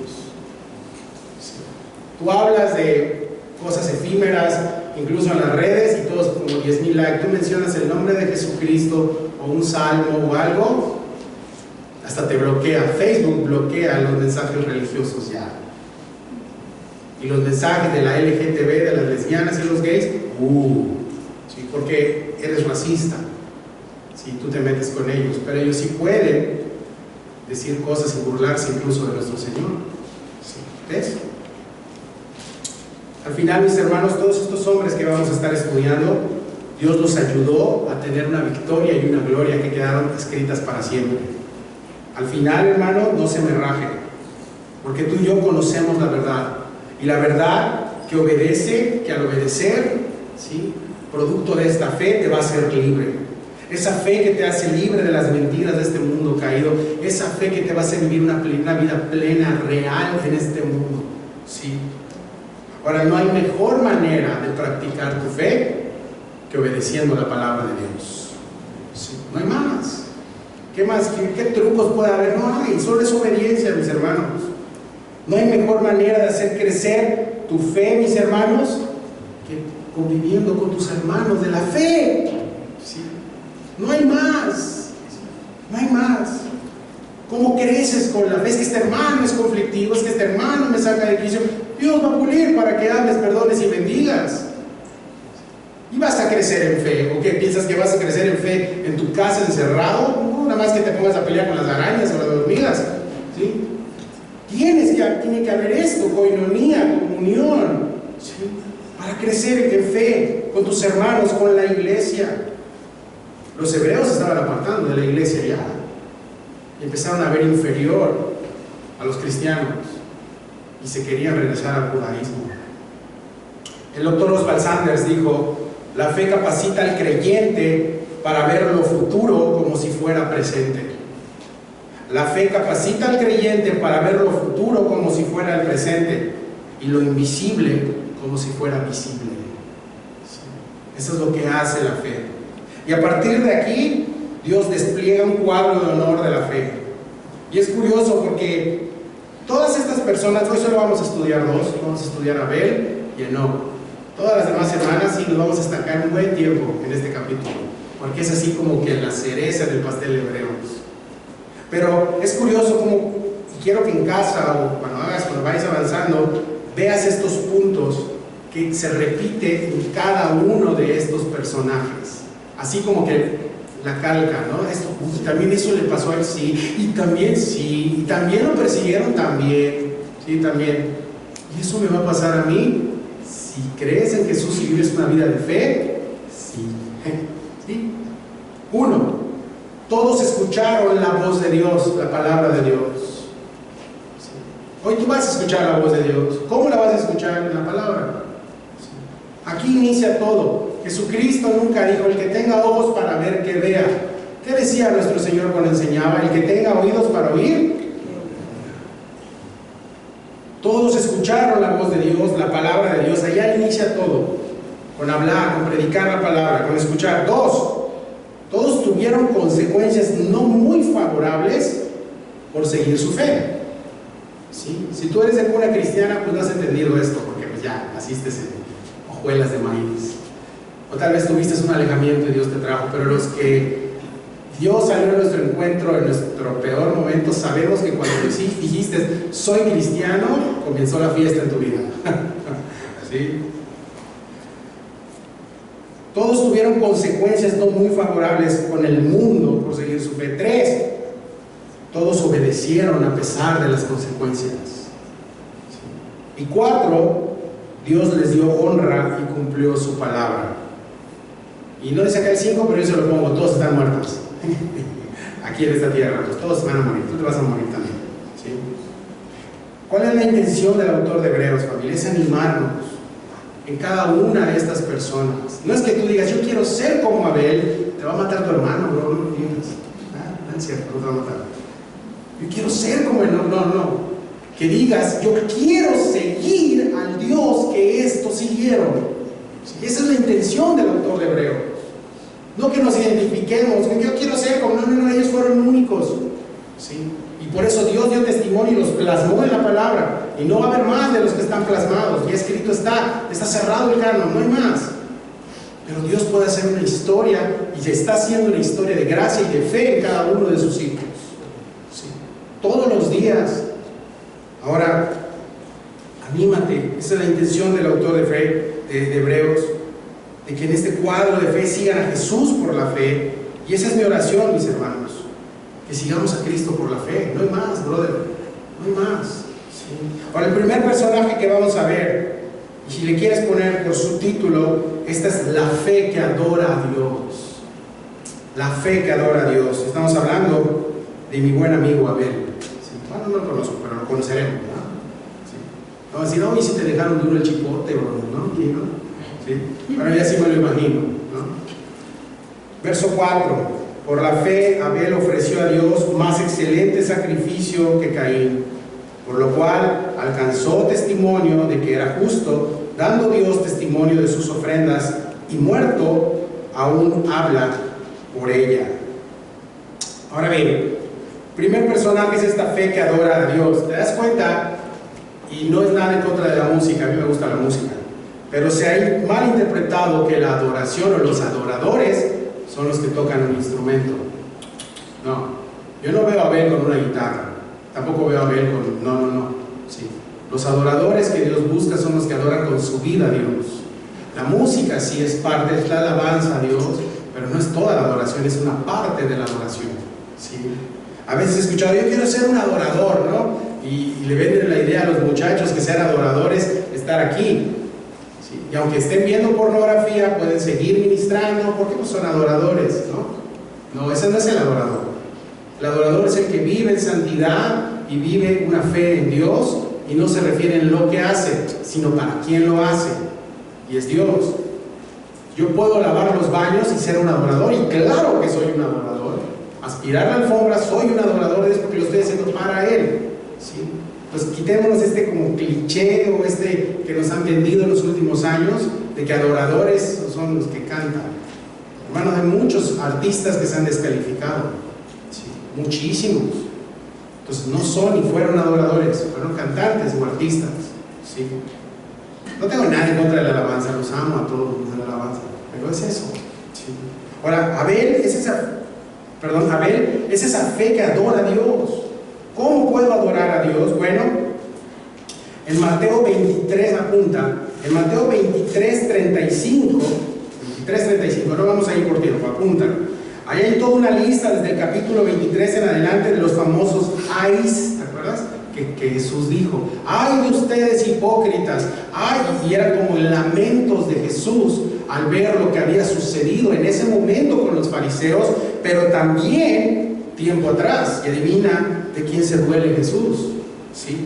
Tú hablas de cosas efímeras, incluso en las redes, y todos como 10,000 likes. Tú mencionas el nombre de Jesucristo o un salmo o algo, hasta te bloquea. Facebook bloquea los mensajes religiosos ya. Y los mensajes de la LGTB, de las lesbianas y los gays, ¿sí? Porque eres racista. Si tú te metes con ellos, pero ellos sí pueden decir cosas y burlarse incluso de nuestro Señor. ¿Sí? ¿Ves? Al final, mis hermanos, todos estos hombres que vamos a estar estudiando, Dios los ayudó a tener una victoria y una gloria que quedaron escritas para siempre. Al final, hermano, no se me raje, porque tú y yo conocemos la verdad, y la verdad que obedece, que al obedecer, ¿sí?, producto de esta fe, te va a hacer libre. Esa fe que te hace libre de las mentiras de este mundo caído, esa fe que te va a hacer vivir una vida plena, real en este mundo, ¿sí? Ahora, no hay mejor manera de practicar tu fe que obedeciendo la palabra de Dios. ¿Sí? No hay más. ¿Qué más? ¿Qué trucos puede haber? No hay, solo es obediencia, mis hermanos. No hay mejor manera de hacer crecer tu fe, mis hermanos, que conviviendo con tus hermanos de la fe. ¿Sí? No hay más. No hay más. ¿Cómo creces con la fe? Es que este hermano es conflictivo, es que este hermano me saca de quicio. Dios va a pulir para que hables, perdones y bendigas. ¿Y vas a crecer en fe? ¿O qué piensas que vas a crecer en fe en tu casa encerrado? No, nada más que te pongas a pelear con las arañas o las hormigas. ¿Sí? Tiene que haber esto, coinonía, comunión, ¿sí?, para crecer en fe con tus hermanos, con la iglesia. Los hebreos estaban apartando de la iglesia ya. Y empezaron a ver inferior a los cristianos y se querían regresar al judaísmo. El doctor Oswald Sanders dijo: la fe capacita al creyente para ver lo futuro como si fuera presente. La fe capacita al creyente para ver lo futuro como si fuera el presente y lo invisible como si fuera visible. Eso es lo que hace la fe. Y a partir de aquí, Dios despliega un cuadro de honor de la fe. Y es curioso porque todas estas personas, hoy solo vamos a estudiar dos, vamos a estudiar a Abel y Enoc. Todas las demás semanas sí nos vamos a estancar un buen tiempo en este capítulo, porque es así como que la cereza del pastel de hebreos. Pero es curioso como, y quiero que en casa o cuando vayas avanzando, veas estos puntos que se repite en cada uno de estos personajes. Así como que la calca, ¿no? Esto, también eso le pasó a él, sí, y también lo persiguieron, también, sí, también. ¿Y eso me va a pasar a mí? Si crees en Jesús y vives una vida de fe, sí. ¿Sí? 1. Todos escucharon la voz de Dios, la palabra de Dios. ¿Sí? Hoy tú vas a escuchar la voz de Dios. ¿Cómo la vas a escuchar? En la palabra. ¿Sí? Aquí inicia todo. Jesucristo nunca dijo: el que tenga ojos para ver, que vea. ¿Qué decía nuestro Señor cuando enseñaba? El que tenga oídos para oír. Todos escucharon la voz de Dios, la palabra de Dios. Allá inicia todo. Con hablar, con predicar la palabra, con escuchar. 2. Todos tuvieron consecuencias no muy favorables por seguir su fe. ¿Sí? Si tú eres de cuna cristiana, pues no has entendido esto, porque pues ya naciste en hojuelas de maíz. O tal vez tuviste un alejamiento y Dios te trajo, pero los que Dios salió a nuestro encuentro en nuestro peor momento, sabemos que cuando dijiste soy cristiano, comenzó la fiesta en tu vida. ¿Sí? Todos tuvieron consecuencias no muy favorables con el mundo por seguir su fe. 3. Todos obedecieron a pesar de las consecuencias. ¿Sí? Y 4. Dios les dio honra y cumplió su palabra. Y no dice acá el 5, pero yo se lo pongo: todos están muertos. Aquí en esta tierra, pues todos van a morir, tú te vas a morir también. ¿Sí? ¿Cuál es la intención del autor de Hebreos, familia? Es animarnos en cada una de estas personas. No es que tú digas: yo quiero ser como Abel. Te va a matar tu hermano, bro, no lo digas. No es cierto, no te va a matar. Yo quiero ser como él. No. Que digas: yo quiero seguir al Dios que estos siguieron. ¿Sí? Esa es la intención del autor de Hebreos. No que nos identifiquemos, que yo quiero ser como no, ellos fueron únicos. ¿Sí? Y por eso Dios dio testimonio y los plasmó en la palabra. Y no va a haber más de los que están plasmados. Ya escrito está cerrado el canon, no hay más. Pero Dios puede hacer una historia, y se está haciendo una historia de gracia y de fe en cada uno de sus hijos. ¿Sí? Todos los días. Ahora, anímate. Esa es la intención del autor de fe de Hebreos, de que en este cuadro de fe sigan a Jesús por la fe. Y esa es mi oración, mis hermanos, que sigamos a Cristo por la fe. No hay más, brother, no hay más. ¿Sí? Ahora, el primer personaje que vamos a ver, y si le quieres poner por su título, esta es la fe que adora a Dios. La fe que adora a Dios. Estamos hablando de mi buen amigo Abel. ¿Sí? Bueno, no lo conozco, pero lo conoceremos, ¿no? ¿Sí? Vamos a decir: no, y si te dejaron duro el chipote, bro, ¿no? ¿Sí, no? ¿Sí? Bueno, ya sí me lo imagino, ¿no? Verso 4. Por la fe Abel ofreció a Dios más excelente sacrificio que Caín, por lo cual alcanzó testimonio de que era justo, dando Dios testimonio de sus ofrendas, y muerto aún habla por ella. Ahora bien, primer personaje es esta fe que adora a Dios. ¿Te das cuenta? Y no es nada en contra de la música, a mí me gusta la música, pero se ha mal interpretado que la adoración o los adoradores son los que tocan un instrumento. No, yo no veo a Abel con una guitarra, tampoco veo a Abel con... No. Sí. Los adoradores que Dios busca son los que adoran con su vida a Dios. La música sí es parte, es la alabanza a Dios, pero no es toda la adoración, es una parte de la adoración. ¿Sí? A veces he escuchado: yo quiero ser un adorador, ¿no? Y le venden la idea a los muchachos que ser adoradores, estar aquí. ¿Sí? Y aunque estén viendo pornografía, pueden seguir ministrando, porque no son adoradores, ¿no? No, ese no es el adorador. El adorador es el que vive en santidad y vive una fe en Dios, y no se refiere en lo que hace, sino para quién lo hace, y es Dios. Yo puedo lavar los baños y ser un adorador, y claro que soy un adorador. Aspirar la alfombra, soy un adorador, es porque lo estoy haciendo para Él. ¿Sí? Pues quitémonos como cliché o que nos han vendido en los últimos años, de que adoradores son los que cantan. Hermanos, hay muchos artistas que se han descalificado. ¿Sí? Muchísimos. Entonces no son y fueron adoradores, fueron cantantes o artistas. ¿Sí? No tengo nada en contra de la alabanza, los amo a todos los de la alabanza, pero es eso. ¿Sí? Ahora, Abel es esa fe que adora a Dios. ¿Cómo puedo adorar a Dios? Bueno, en Mateo 23 apunta En Mateo 23:35, no vamos a ir por tiempo, apúntalo. Ahí hay toda una lista desde el capítulo 23 en adelante de los famosos ayes, ¿te acuerdas? Que Jesús dijo, ay de ustedes hipócritas, ay, y eran como lamentos de Jesús al ver lo que había sucedido en ese momento con los fariseos, pero también tiempo atrás. Y adivina de quién se duele Jesús, ¿sí?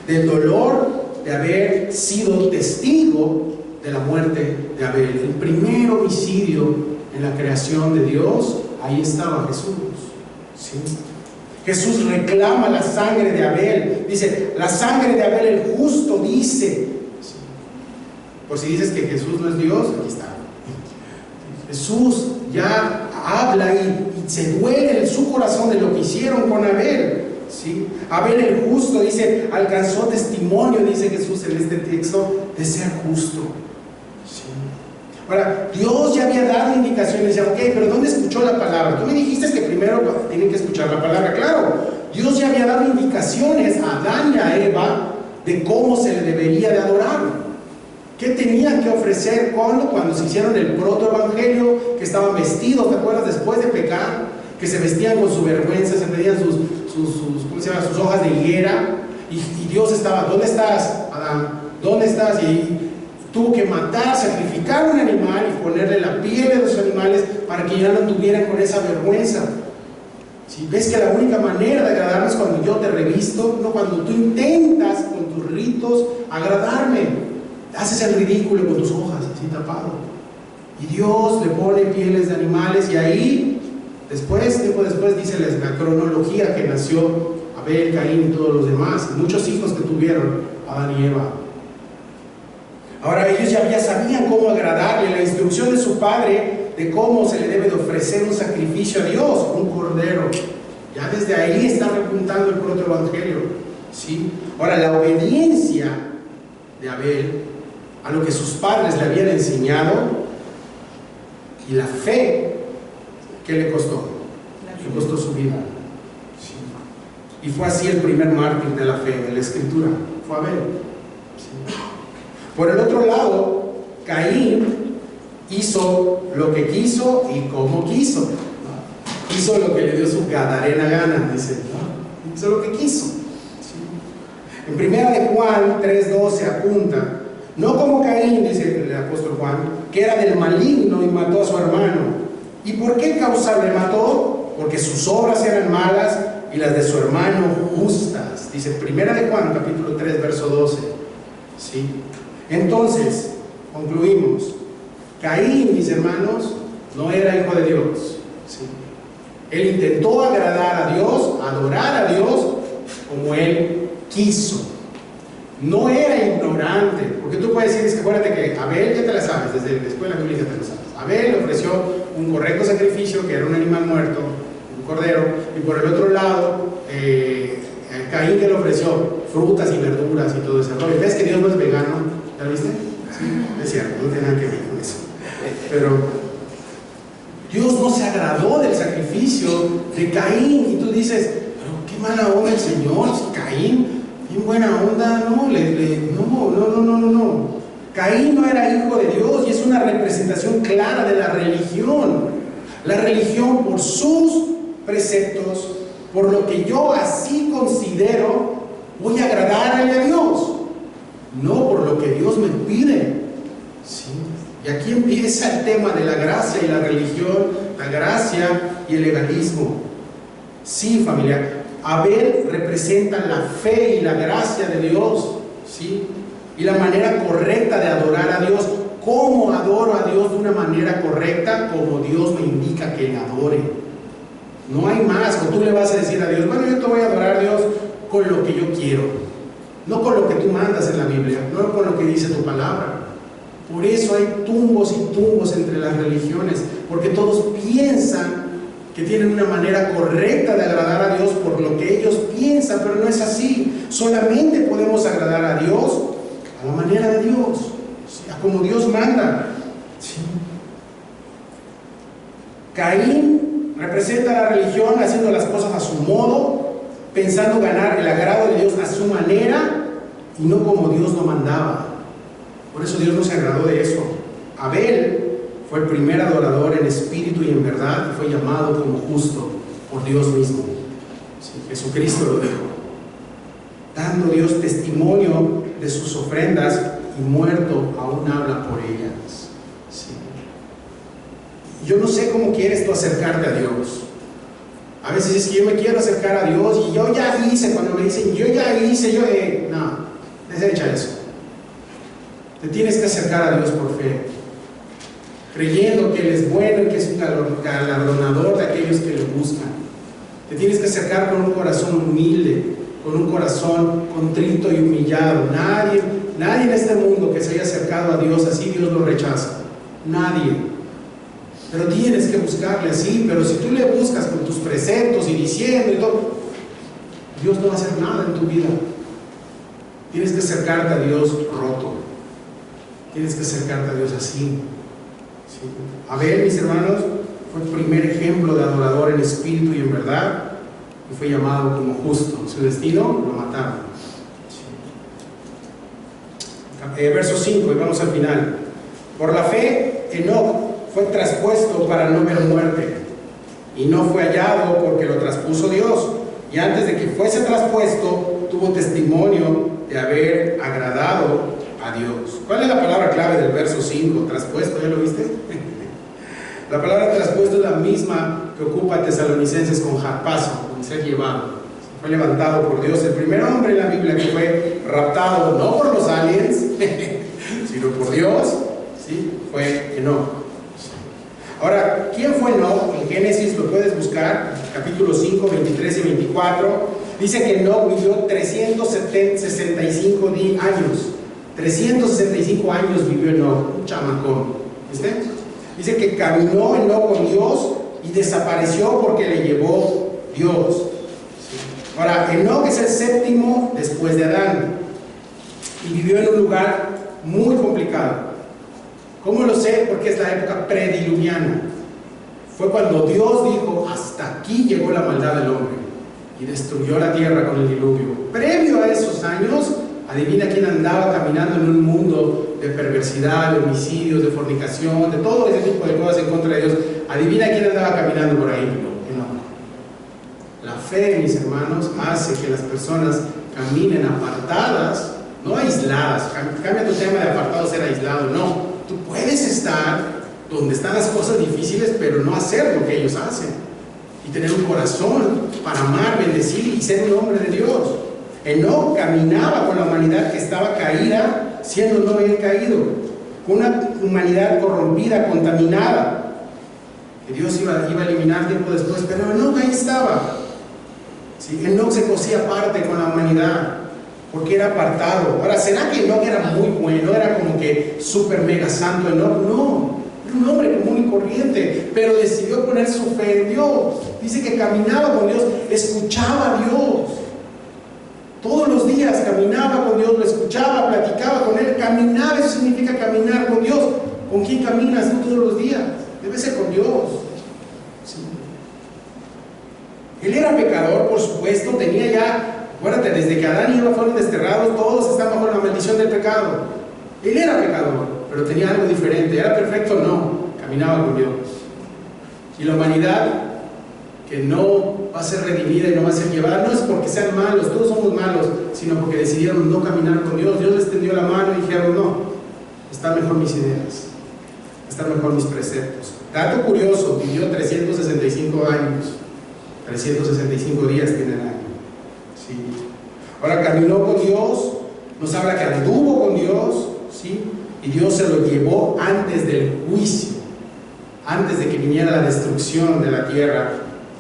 Del dolor de haber sido testigo de la muerte de Abel, el primer homicidio en la creación de Dios. Ahí estaba Jesús, ¿sí? Jesús reclama la sangre de Abel, dice, la sangre de Abel el justo, dice, ¿sí? Por si dices que Jesús no es Dios, aquí está. Jesús ya habla y se duele en su corazón de lo que hicieron con Abel, ¿sí? Abel el justo, dice, alcanzó testimonio, dice Jesús en este texto, de ser justo, ¿sí? Ahora, Dios ya había dado indicaciones, decía, ok, pero ¿dónde escuchó la palabra? Tú me dijiste que primero tienen que escuchar la palabra. Claro, Dios ya había dado indicaciones a Adán y a Eva de cómo se le debería de adorar. ¿Qué tenían que ofrecer cuando se hicieron el protoevangelio? Que estaban vestidos, ¿te acuerdas? Después de pecar, que se vestían con su vergüenza, se pedían ¿cómo se llama? Sus hojas de higuera, y Dios estaba, ¿dónde estás, Adán? ¿Dónde estás? Y tuvo que matar, sacrificar un animal y ponerle la piel de los animales para que ya no tuvieran con esa vergüenza. Si ves que la única manera de agradarme es cuando yo te revisto, no cuando tú intentas con tus ritos agradarme. Haces el ridículo con tus hojas así tapado. Y Dios le pone pieles de animales, y ahí, tiempo después, dice la cronología que nació Abel, Caín y todos los demás, muchos hijos que tuvieron Adán y Eva. Ahora ellos ya sabían cómo agradarle, la instrucción de su padre de cómo se le debe de ofrecer un sacrificio a Dios, un cordero. Ya desde ahí está repuntando el protoevangelio, ¿sí? Ahora, la obediencia de Abel a lo que sus padres le habían enseñado y la fe, ¿qué le costó? Le costó su vida, ¿sí? Y fue así el primer mártir de la fe de la Escritura, fue Abel, ¿sí? Por el otro lado, Caín hizo lo que quiso y como quiso, ¿no? Hizo lo que le dio su gadarena gana, dice, ¿no? Hizo lo que quiso, ¿sí? En 1 de Juan 3:12 apunta, no como Caín, dice el apóstol Juan, que era del maligno y mató a su hermano. ¿Y por qué causa le mató? Porque sus obras eran malas y las de su hermano justas. Dice 1 de Juan, capítulo 3, verso 12. ¿Sí? Entonces, concluimos. Caín, mis hermanos, no era hijo de Dios, ¿sí? Él intentó agradar a Dios, adorar a Dios como él quiso. No era ignorante, porque tú puedes decir, es que acuérdate que Abel, ya te la sabes, desde la escuela bíblica te lo sabes. Abel le ofreció un correcto sacrificio, que era un animal muerto, un cordero, y por el otro lado, Caín, que le ofreció frutas y verduras y todo ese rollo. ¿Ves que Dios no es vegano? ¿Ya viste? Sí, es cierto, no tiene nada que ver con eso. Pero Dios no se agradó del sacrificio de Caín, y tú dices, pero qué mala onda el Señor, Caín. Bien buena onda, no. Caín no era hijo de Dios, y es una representación clara de la religión. La religión, por sus preceptos, por lo que yo así considero, voy a agradarle a Dios, no por lo que Dios me pide, ¿sí? Y aquí empieza el tema de la gracia y la religión, la gracia y el legalismo. Sí, familia, Abel representa la fe y la gracia de Dios, ¿sí? Y la manera correcta de adorar a Dios. ¿Cómo adoro a Dios de una manera correcta? Como Dios me indica que le adore. No hay más. O tú le vas a decir a Dios, bueno, yo te voy a adorar a Dios con lo que yo quiero, no con lo que tú mandas en la Biblia, no con lo que dice tu palabra. Por eso hay tumbos y tumbos entre las religiones, porque todos piensan que tienen una manera correcta de agradar a Dios por lo que ellos piensan, pero no es así. Solamente podemos agradar a Dios a la manera de Dios, ¿sí? A como Dios manda, ¿sí? Caín representa la religión haciendo las cosas a su modo, pensando ganar el agrado de Dios a su manera y no como Dios lo mandaba. Por eso Dios no se agradó de eso. Abel fue el primer adorador en espíritu y en verdad, y fue llamado como justo por Dios mismo. Sí, Jesucristo lo dijo, dando Dios testimonio de sus ofrendas, y muerto aún habla por ellas. Sí. Yo no sé cómo quieres tú acercarte a Dios. A veces es que yo me quiero acercar a Dios y yo ya hice, cuando me dicen yo ya hice, no, desecha eso. Te tienes que acercar a Dios por fe, creyendo que Él es bueno y que es un galardonador de aquellos que lo buscan. Te tienes que acercar con un corazón humilde, con un corazón contrito y humillado. Nadie en este mundo que se haya acercado a Dios así, Dios lo rechaza. Nadie. Pero tienes que buscarle así. Pero si tú le buscas con tus preceptos y diciendo y todo, Dios no va a hacer nada en tu vida. Tienes que acercarte a Dios roto. Tienes que acercarte a Dios así. ¿Sí? Abel, mis hermanos, fue el primer ejemplo de adorador en espíritu y en verdad, y fue llamado como justo. Su destino, lo mataron. ¿Sí? Verso 5, y vamos al final. Por la fe, Enoc fue traspuesto para no ver muerte, y no fue hallado porque lo traspuso Dios, y antes de que fuese traspuesto, tuvo testimonio de haber agradado a Dios. ¿Cuál es la palabra clave del verso 5? Traspuesto, ¿ya lo viste? La palabra traspuesto es la misma que ocupa Tesalonicenses con harpazo, con ser llevado. Fue levantado por Dios, el primer hombre en la Biblia que fue raptado, no por los aliens, sino por Dios, ¿sí? Fue Enoc. Ahora, ¿quién fue Enoc? En Génesis lo puedes buscar, capítulo 5, 23 y 24. Dice que Enoc vivió 365 años. 365 años vivió Enoc, un chamacón. ¿Viste? Dice que caminó Enoc con Dios y desapareció porque le llevó Dios. Ahora, Enoc es el séptimo después de Adán y vivió en un lugar muy complicado. ¿Cómo lo sé? Porque es la época prediluviana. Fue cuando Dios dijo, hasta aquí llegó la maldad del hombre, y destruyó la tierra con el diluvio. Previo a esos años, adivina quién andaba caminando en un mundo de perversidad, de homicidios, de fornicación, de todo ese tipo de cosas en contra de Dios. Adivina quién andaba caminando por ahí. Enoc. La fe, mis hermanos, hace que las personas caminen apartadas, no aisladas. Cambia tu tema de apartado, ser aislado, no. Tú puedes estar donde están las cosas difíciles, pero no hacer lo que ellos hacen. Y tener un corazón para amar, bendecir y ser un hombre de Dios. Enoc caminaba con la humanidad que estaba caída, siendo no bien caído. Con una humanidad corrompida, contaminada, que Dios iba a eliminar tiempo después. Pero Enoc ahí estaba. ¿Sí? Enoc se cosía aparte con la humanidad, porque era apartado. Ahora, ¿será que Enoc era muy bueno? ¿Era como que súper mega santo Enoc? No, era un hombre común y corriente, pero decidió poner su fe en Dios. Dice que caminaba con Dios, escuchaba a Dios. Todos los días caminaba con Dios, lo escuchaba, platicaba con Él, caminaba. Eso significa caminar con Dios. ¿Con quién caminas tú todos los días? Debe ser con Dios. Sí. Él era pecador, por supuesto, tenía ya... Acuérdate, desde que Adán y Eva fueron desterrados, todos están bajo la maldición del pecado. Él era pecador, pero tenía algo diferente. ¿Era perfecto? No. Caminaba con Dios. Y la humanidad, que no va a ser redimida y no va a ser llevada, no es porque sean malos, todos somos malos, sino porque decidieron no caminar con Dios. Dios les tendió la mano y dijeron, no, están mejor mis ideas, están mejor mis preceptos. Dato curioso, vivió 365 años. 365 días tiene el año. ¿Sí? Ahora caminó con Dios, nos habla que anduvo con Dios, ¿sí? Y Dios se lo llevó antes del juicio, antes de que viniera la destrucción de la tierra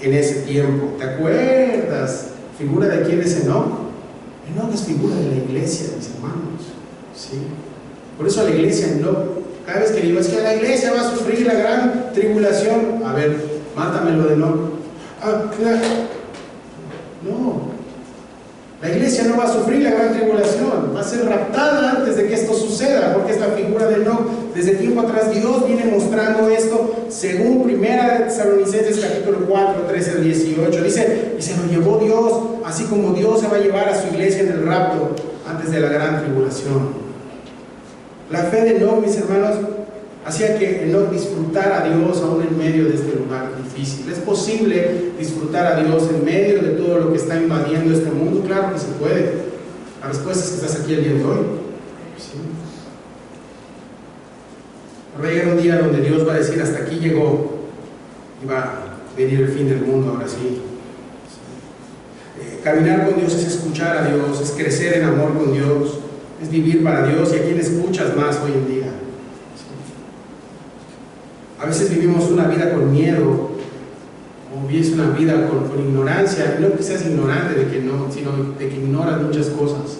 en ese tiempo. ¿Te acuerdas? ¿Figura de quién es Enoc? Enoc es figura de la iglesia, mis hermanos, ¿sí? Por eso a la iglesia, cada vez que digo, es que la iglesia va a sufrir la gran tribulación. A ver, mátamelo de Enoc. No. La iglesia no va a sufrir la gran tribulación, va a ser raptada antes de que esto suceda, porque esta figura de Enoc, desde tiempo atrás, Dios viene mostrando esto, según 1 Tesalonicenses capítulo 4, 13 al 18, dice, y se lo llevó Dios, así como Dios se va a llevar a su iglesia en el rapto, antes de la gran tribulación. La fe de Enoc, mis hermanos, hacía que Enoc disfrutara a Dios aún en medio de este lugar difícil. ¿Es posible disfrutar a Dios en medio de todo lo que está invadiendo este mundo? Claro que se puede. La respuesta es que estás aquí el día de hoy. ¿Sí? Va a llegar un día donde Dios va a decir: hasta aquí llegó, y va a venir el fin del mundo, ahora sí. Caminar con Dios es escuchar a Dios, es crecer en amor con Dios, es vivir para Dios. ¿Y a quién escuchas más hoy en día? A veces vivimos una vida con miedo, o vives una vida con ignorancia. No que seas ignorante de que no, sino de que ignoras muchas cosas,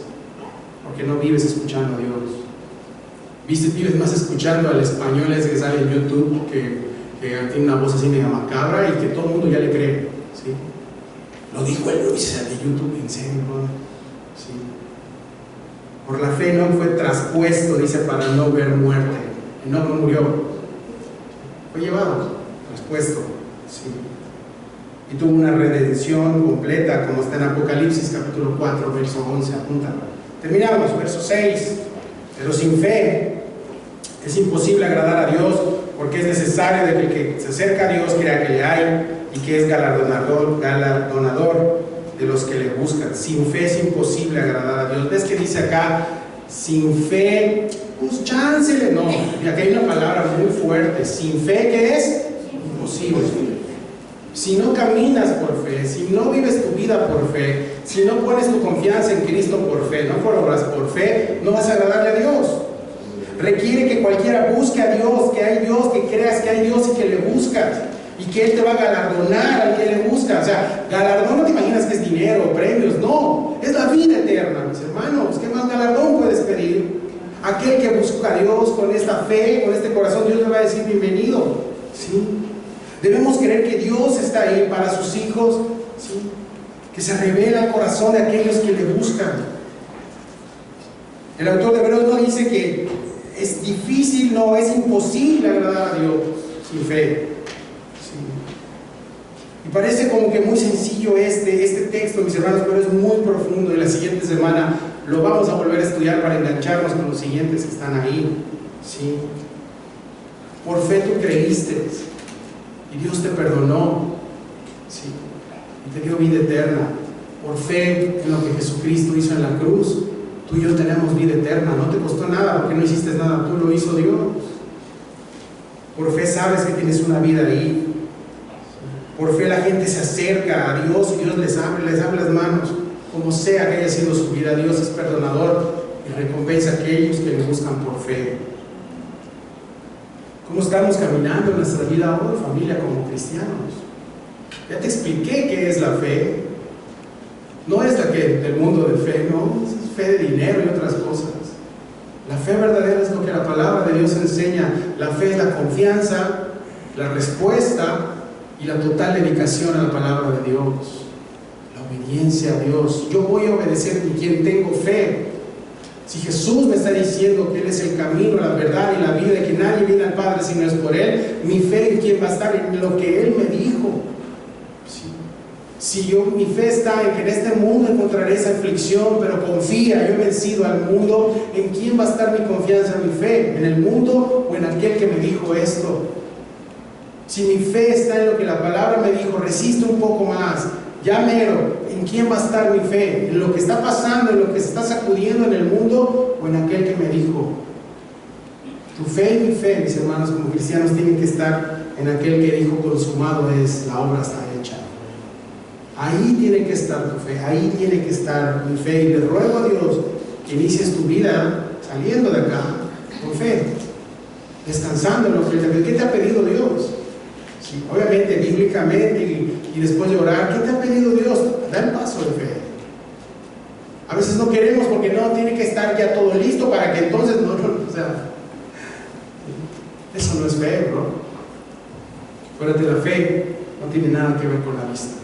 porque no vives escuchando a Dios. Vives más escuchando al español ese que sale en YouTube, que tiene una voz así media macabra y que todo el mundo ya le cree. ¿Sí? Lo dijo él, lo dice de YouTube, en serio, ¿no? ¿Sí? Por la fe no fue traspuesto, dice, para no ver muerte. No murió, fue llevado, traspuesto. ¿Sí? Y tuvo una redención completa, como está en Apocalipsis capítulo 4, verso 11, apúntalo. Terminamos, verso 6. Pero sin fe es imposible agradar a Dios, porque es necesario de que el que se acerca a Dios crea que le hay y que es galardonador de los que le buscan. Sin fe es imposible agradar a Dios. ¿Ves que dice acá? Sin fe, pues cháncele, no. Y acá hay una palabra muy fuerte. Sin fe, ¿qué es? Imposible. Si no caminas por fe, si no vives tu vida por fe, si no pones tu confianza en Cristo por fe, no por obras, por fe, no vas a agradarle a Dios. Requiere que cualquiera busque a Dios, que hay Dios, que creas que hay Dios y que le buscas, y que Él te va a galardonar al que le busca. O sea, galardón no te imaginas que es dinero, premios, no, es la vida eterna, mis hermanos. ¿Qué más galardón puedes pedir? Aquel que busca a Dios con esta fe, con este corazón, Dios le va a decir bienvenido. ¿Sí? Debemos creer que Dios está ahí para sus hijos, ¿sí? Que se revela el corazón de aquellos que le buscan. El autor de Hebreos no dice que es difícil, no, es imposible agradar a Dios sin fe. ¿Sí? Y parece como que muy sencillo este texto, mis hermanos, pero es muy profundo, y la siguiente semana lo vamos a volver a estudiar para engancharnos con los siguientes que están ahí. ¿Sí? Por fe tú creíste y Dios te perdonó, ¿sí? Y te dio vida eterna. Por fe en lo que Jesucristo hizo en la cruz, tú y yo tenemos vida eterna. No te costó nada porque no hiciste nada, tú lo hizo Dios. Por fe sabes que tienes una vida ahí. Por fe la gente se acerca a Dios y Dios les abre las manos. Como sea que haya sido su vida, Dios es perdonador y recompensa a aquellos que le buscan por fe. ¿Cómo estamos caminando en nuestra vida hoy, familia, como cristianos? Ya te expliqué qué es la fe. No es la que del mundo de fe, no, es fe de dinero y otras cosas. La fe verdadera es lo que la palabra de Dios enseña. La fe es la confianza, la respuesta y la total dedicación a la palabra de Dios. La obediencia a Dios. Yo voy a obedecer en quien tengo fe. Si Jesús me está diciendo que Él es el camino, la verdad y la vida, y que nadie viene al Padre si no es por Él, mi fe en quién va a estar, en lo que Él me dijo. ¿Sí? Si mi fe está en que en este mundo encontraré esa aflicción, pero confía, yo he vencido al mundo, ¿en quién va a estar mi confianza, mi fe? ¿En el mundo o en aquel que me dijo esto? Si mi fe está en lo que la palabra me dijo, resiste un poco más, ya mero, ¿en quién va a estar mi fe? ¿En lo que está pasando, en lo que se está sacudiendo en el mundo o en aquel que me dijo? Tu fe y mi fe, mis hermanos, como cristianos, tienen que estar en aquel que dijo: consumado es, la obra está hecha. Ahí tiene que estar tu fe, ahí tiene que estar mi fe, y le ruego a Dios que inicies tu vida saliendo de acá con fe, descansando en lo que Él te pide. ¿Qué te ha pedido Dios? Sí, obviamente, bíblicamente, y después de orar, ¿qué te ha pedido Dios? Da el paso de fe. A veces no queremos porque no, tiene que estar ya todo listo para que entonces o sea, eso no es fe, ¿no? Acuérdate, la fe no tiene nada que ver con la vista.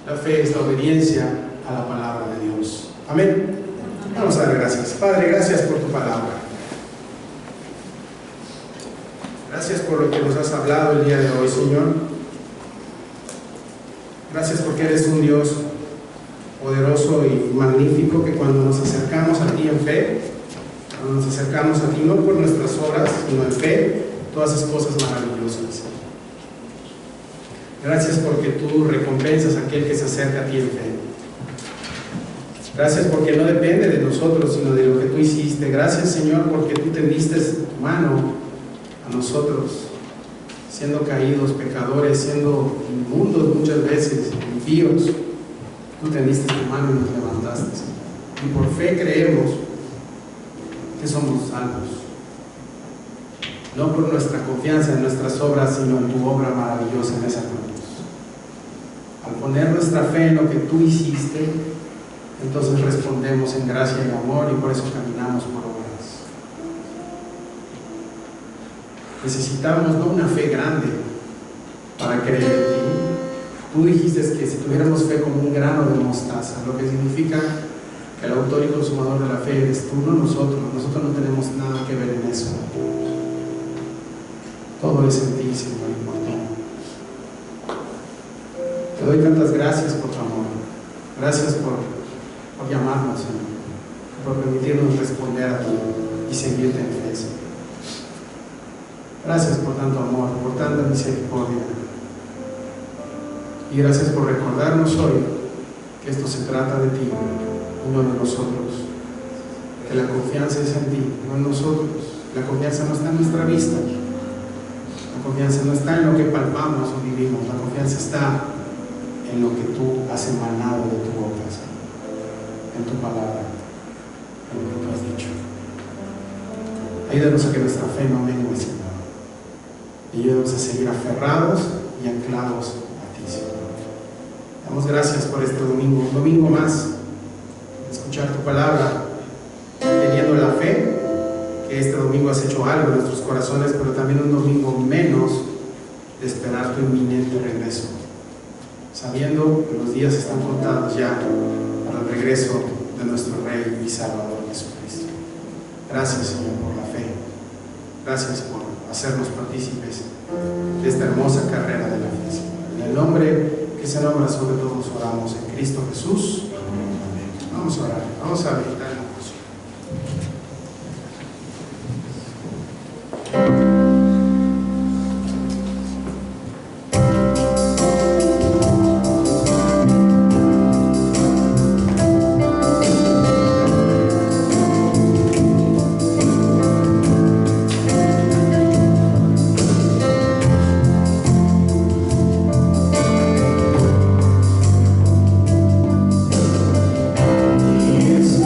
La fe es la obediencia a la palabra de Dios. Amén. Vamos a dar gracias. Padre, gracias por tu palabra. Gracias por lo que nos has hablado el día de hoy, Señor. Gracias porque eres un Dios poderoso y magnífico, que cuando nos acercamos a ti en fe, Cuando nos acercamos a ti, no por nuestras obras, sino en fe, tú haces cosas maravillosas. Gracias porque tú recompensas a aquel que se acerca a ti en fe. Gracias porque no depende de nosotros, sino de lo que tú hiciste. Gracias, Señor, porque tú tendiste tu mano a nosotros, siendo caídos, pecadores, siendo inmundos muchas veces, impíos. Tú tendiste tu mano y nos levantaste, Señor. Y por fe creemos que somos salvos. No por nuestra confianza en nuestras obras, sino en tu obra maravillosa en esa cruz. Al poner nuestra fe en lo que tú hiciste, entonces respondemos en gracia y amor, y por eso caminamos por obras. Necesitamos no una fe grande para creer en ti. Tú dijiste que si tuviéramos fe como un grano de mostaza, lo que significa que el autor y consumador de la fe eres tú, no nosotros. Nosotros no tenemos nada que ver en eso. Todo es en ti, Señor, y por ti. Te doy tantas gracias por tu amor. Gracias por llamarnos, Señor, por permitirnos responder a ti y seguirte en fe, Señor. Gracias por tanto amor, por tanta misericordia. Y gracias por recordarnos hoy que esto se trata de ti y no de nosotros. Que la confianza es en ti, no en nosotros. La confianza no está en nuestra vista. La confianza no está en lo que palpamos o vivimos. La confianza está en lo que tú has emanado de tu boca, Señor. En tu palabra, en lo que tú has dicho. Ayúdanos a que nuestra fe no mengue, Señor. Y ayúdanos a seguir aferrados y anclados a ti, Señor. Damos gracias por este domingo, un domingo más, de escuchar tu palabra, teniendo la fe que este domingo has hecho algo en nuestros corazones, pero también un domingo menos de esperar tu inminente regreso, sabiendo que los días están contados ya para el regreso de nuestro Rey y Salvador Jesucristo. Gracias, Señor, por la fe. Gracias por hacernos partícipes de esta hermosa carrera de la fe, Señor. En el nombre que se nombra sobre todos oramos, en Cristo Jesús. Amén. Vamos a orar, vamos a meditar en la oración.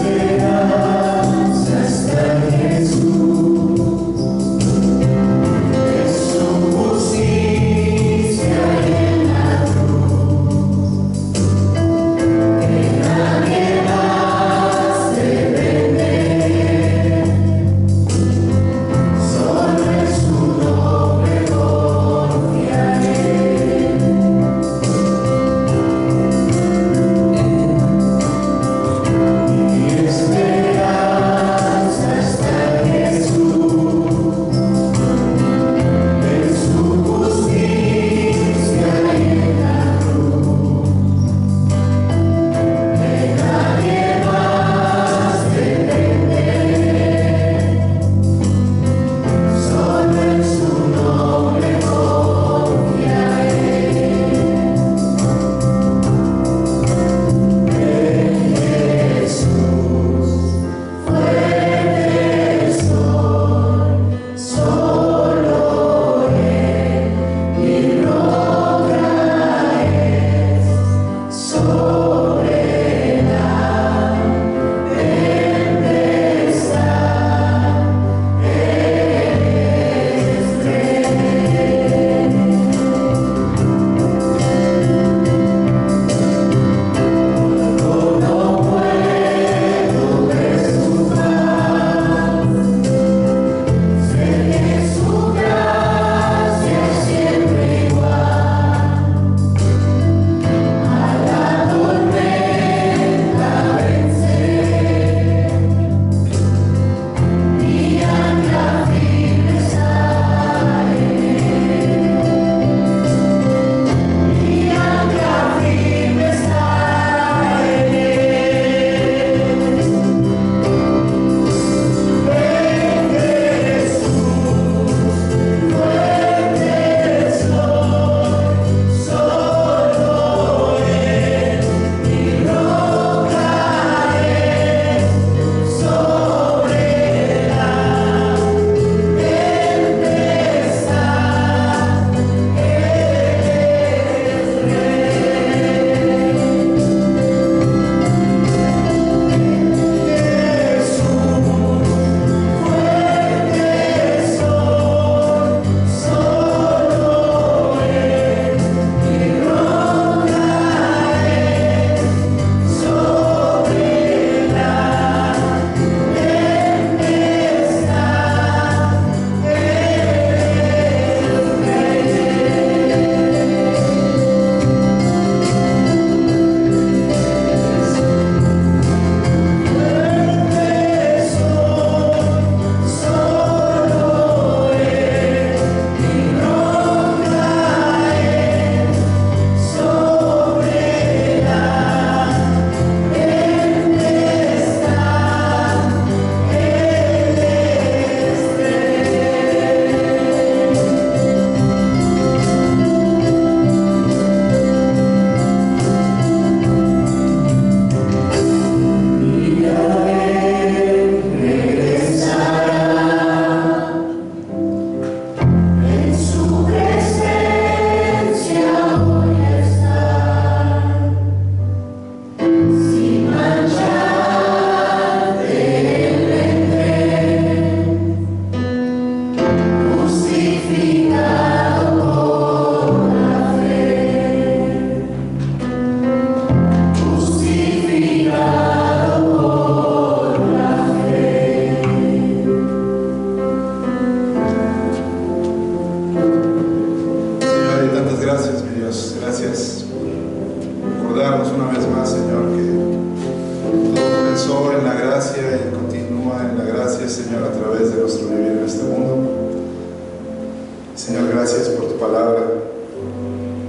Esperanza. recordarnos una vez más, Señor, que todo comenzó en la gracia y continúa en la gracia, Señor, a través de nuestro vivir en este mundo. Señor, gracias por tu palabra,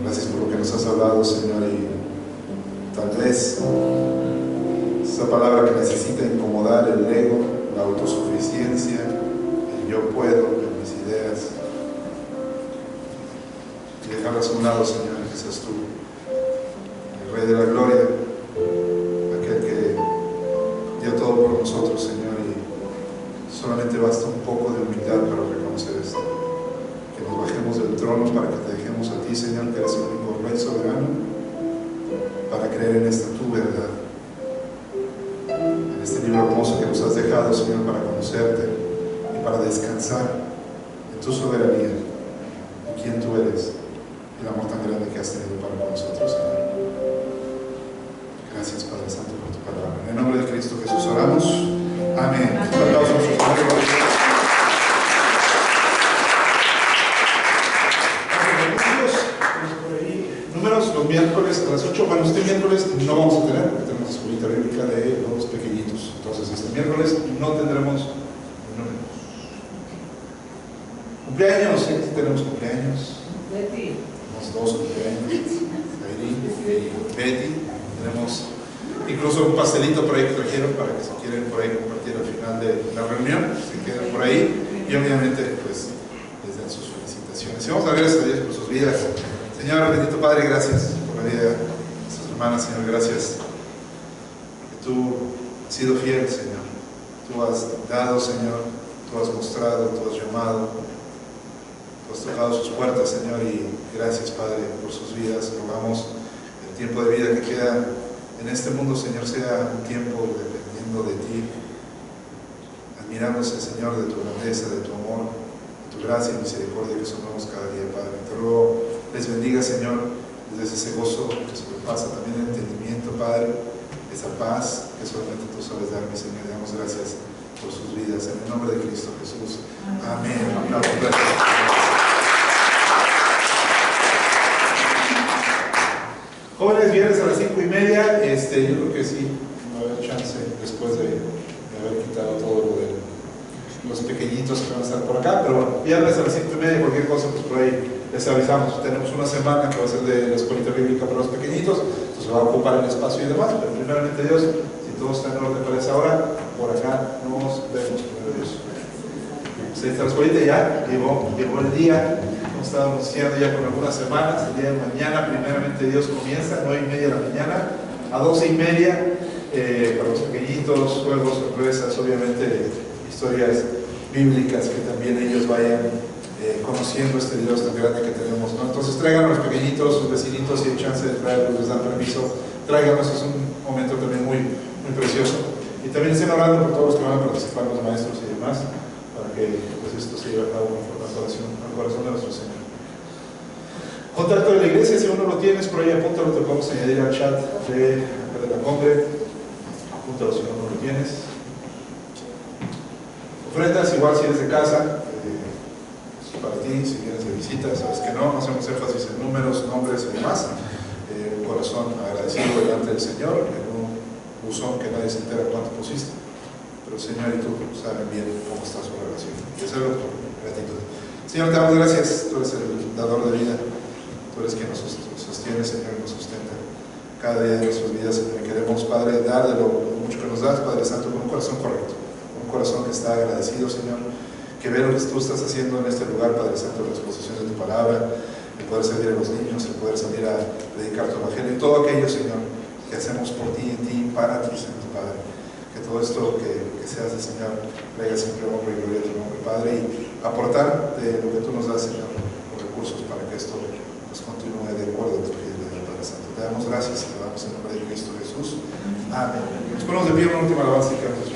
gracias por lo que nos has hablado, Señor, y tal vez esa palabra que necesita incomodar el ego, la autosuficiencia, el yo puedo, mis ideas, y dejarlas a un lado, Señor, que seas tú, el Rey de la Gloria, aquel que dio todo por nosotros, Señor, y solamente basta un poco de humildad para reconocer esto. Que nos bajemos del trono para que te dejemos a ti, Señor, que eres el único Rey soberano, para creer en esta tu verdad, en este libro hermoso que nos has dejado, Señor, para conocerte y para descansar en tu soberanía, en quién tú eres, y el amor tan grande que has tenido para nosotros, Señor. Gracias, Padre Santo, por tu palabra. En el nombre de Cristo Jesús oramos. Amén. Aplausos. Números los miércoles a las 8. Bueno, este miércoles no vamos a tener, porque tenemos escuelita bíblica de los pequeñitos. Entonces, este miércoles no tendremos números. Cumpleaños, sí, tenemos cumpleaños. Betty. Tenemos 2 cumpleaños. Heidi y Betty. Tenemos incluso un pastelito por ahí que trajeron para que se quieren por ahí compartir al final de la reunión, se queden por ahí y obviamente pues les den sus felicitaciones. Y vamos a dar gracias a Dios por sus vidas. Señor, bendito Padre, gracias por la vida de sus hermanas, Señor, gracias que tú has sido fiel, Señor. Tú has dado, Señor, tú has mostrado, tú has llamado, tú has tocado sus puertas, Señor, y gracias, Padre, por sus vidas. Rogamos el tiempo de vida que queda en este mundo, Señor, sea un tiempo dependiendo de ti, admirándose, Señor, de tu grandeza, de tu amor, de tu gracia y misericordia que somos cada día, Padre. Te ruego, les bendiga, Señor, desde ese gozo que sobrepasa también el entendimiento, Padre, esa paz que solamente tú sabes darme, Señor. Damos gracias por sus vidas, en el nombre de Cristo Jesús. Amén. Jóvenes, viernes a las 5:30, yo creo que sí, va a haber chance después de haber quitado todo lo de los pequeñitos que van a estar por acá, pero bueno, viernes a las 5:30, cualquier cosa, pues por ahí les avisamos. Tenemos una semana que va a ser de la escuelita bíblica para los pequeñitos, entonces va a ocupar el espacio y demás, pero primeramente Dios, si todo está en orden para esa hora, por acá nos vemos, primero Dios. Se está la escuelita ya, llegó el día. Estábamos haciendo ya con algunas semanas. El día de mañana, primeramente Dios, comienza 9:30 de la mañana a 12:30 para los pequeñitos, juegos, sorpresas, obviamente historias bíblicas que también ellos vayan conociendo este Dios tan grande que tenemos, ¿no? Entonces traigan a los pequeñitos, sus vecinitos, si hay chance de traerlos, les dan permiso, tráiganlos, es un momento también muy precioso. Y también estén orando por todos los que van a participar, los maestros y demás, para que pues, esto se lleve a cabo conforme al corazón de nuestro Señor. Contacto de la iglesia, si uno lo tienes, por ahí apúntalo, te podemos añadir al chat de la Congre. Apúntalo si no lo tienes. Ofrendas, igual si eres de casa, es para ti, si vienes de visita, sabes que no hacemos énfasis en números, nombres y demás. Un corazón agradecido delante del Señor, en un buzón que nadie se entera cuánto pusiste. Pero el Señor y tú saben bien cómo está su relación. Y hacerlo por gratitud. Señor, te damos gracias, tú eres el dador de vida. Tú eres quien nos sostiene, Señor, y nos sustenta cada día de nuestras vidas, Señor. Queremos, Padre, dar de lo mucho que nos das, Padre Santo, con un corazón correcto, un corazón que está agradecido, Señor, que ve lo que tú estás haciendo en este lugar, Padre Santo, en la exposición de tu palabra, el poder servir a los niños, el poder salir a predicar tu evangelio y todo aquello, Señor, que hacemos por ti, en ti, para ti, Santo Padre. Que todo esto que se hace, Señor, traiga siempre honra y gloria a tu nombre, Padre, y aportar de lo que tú nos das, Señor, los recursos para que esto continúe de acuerdo a tu fidelidad, Padre Santo. Te damos gracias y te damos en nombre de Cristo Jesús. Amén. Nos ponemos de pie una última alabanza y quedamos.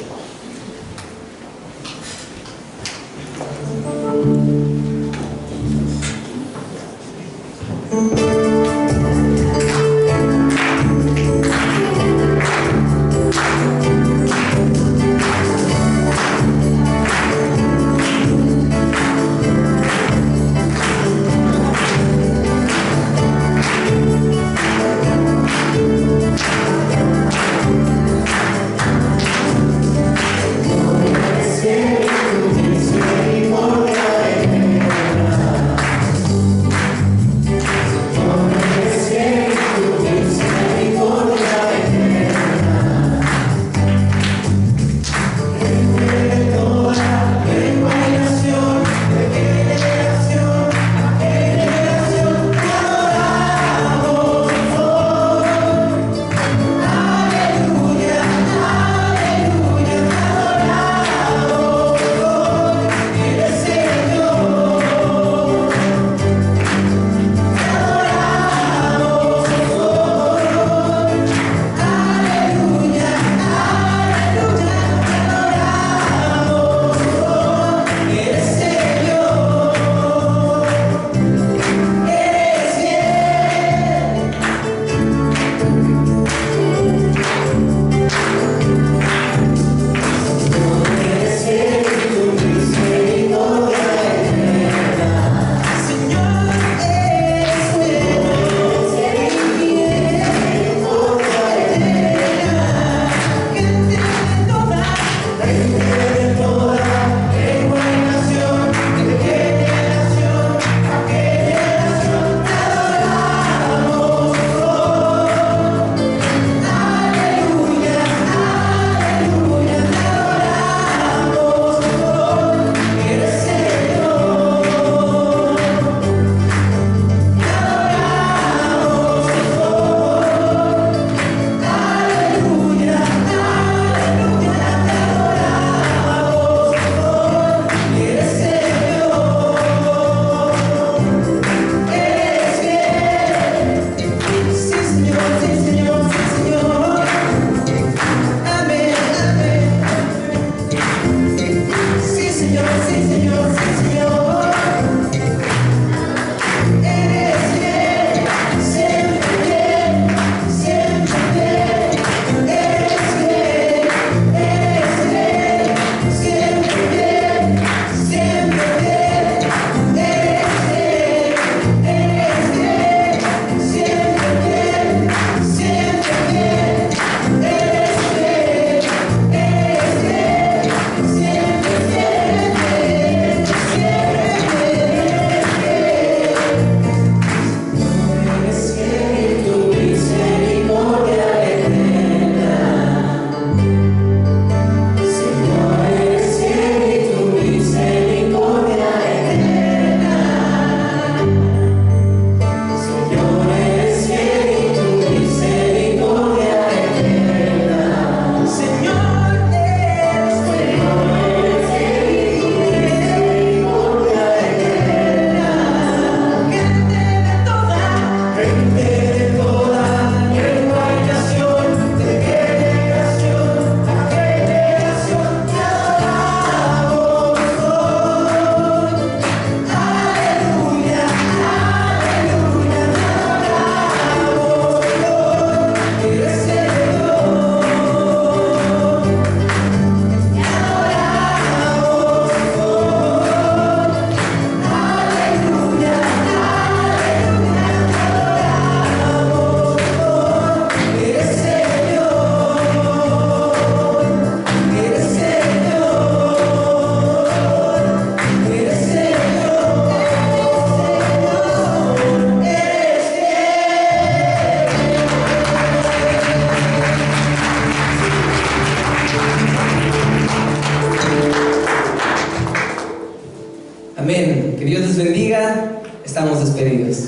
estamos despedidos.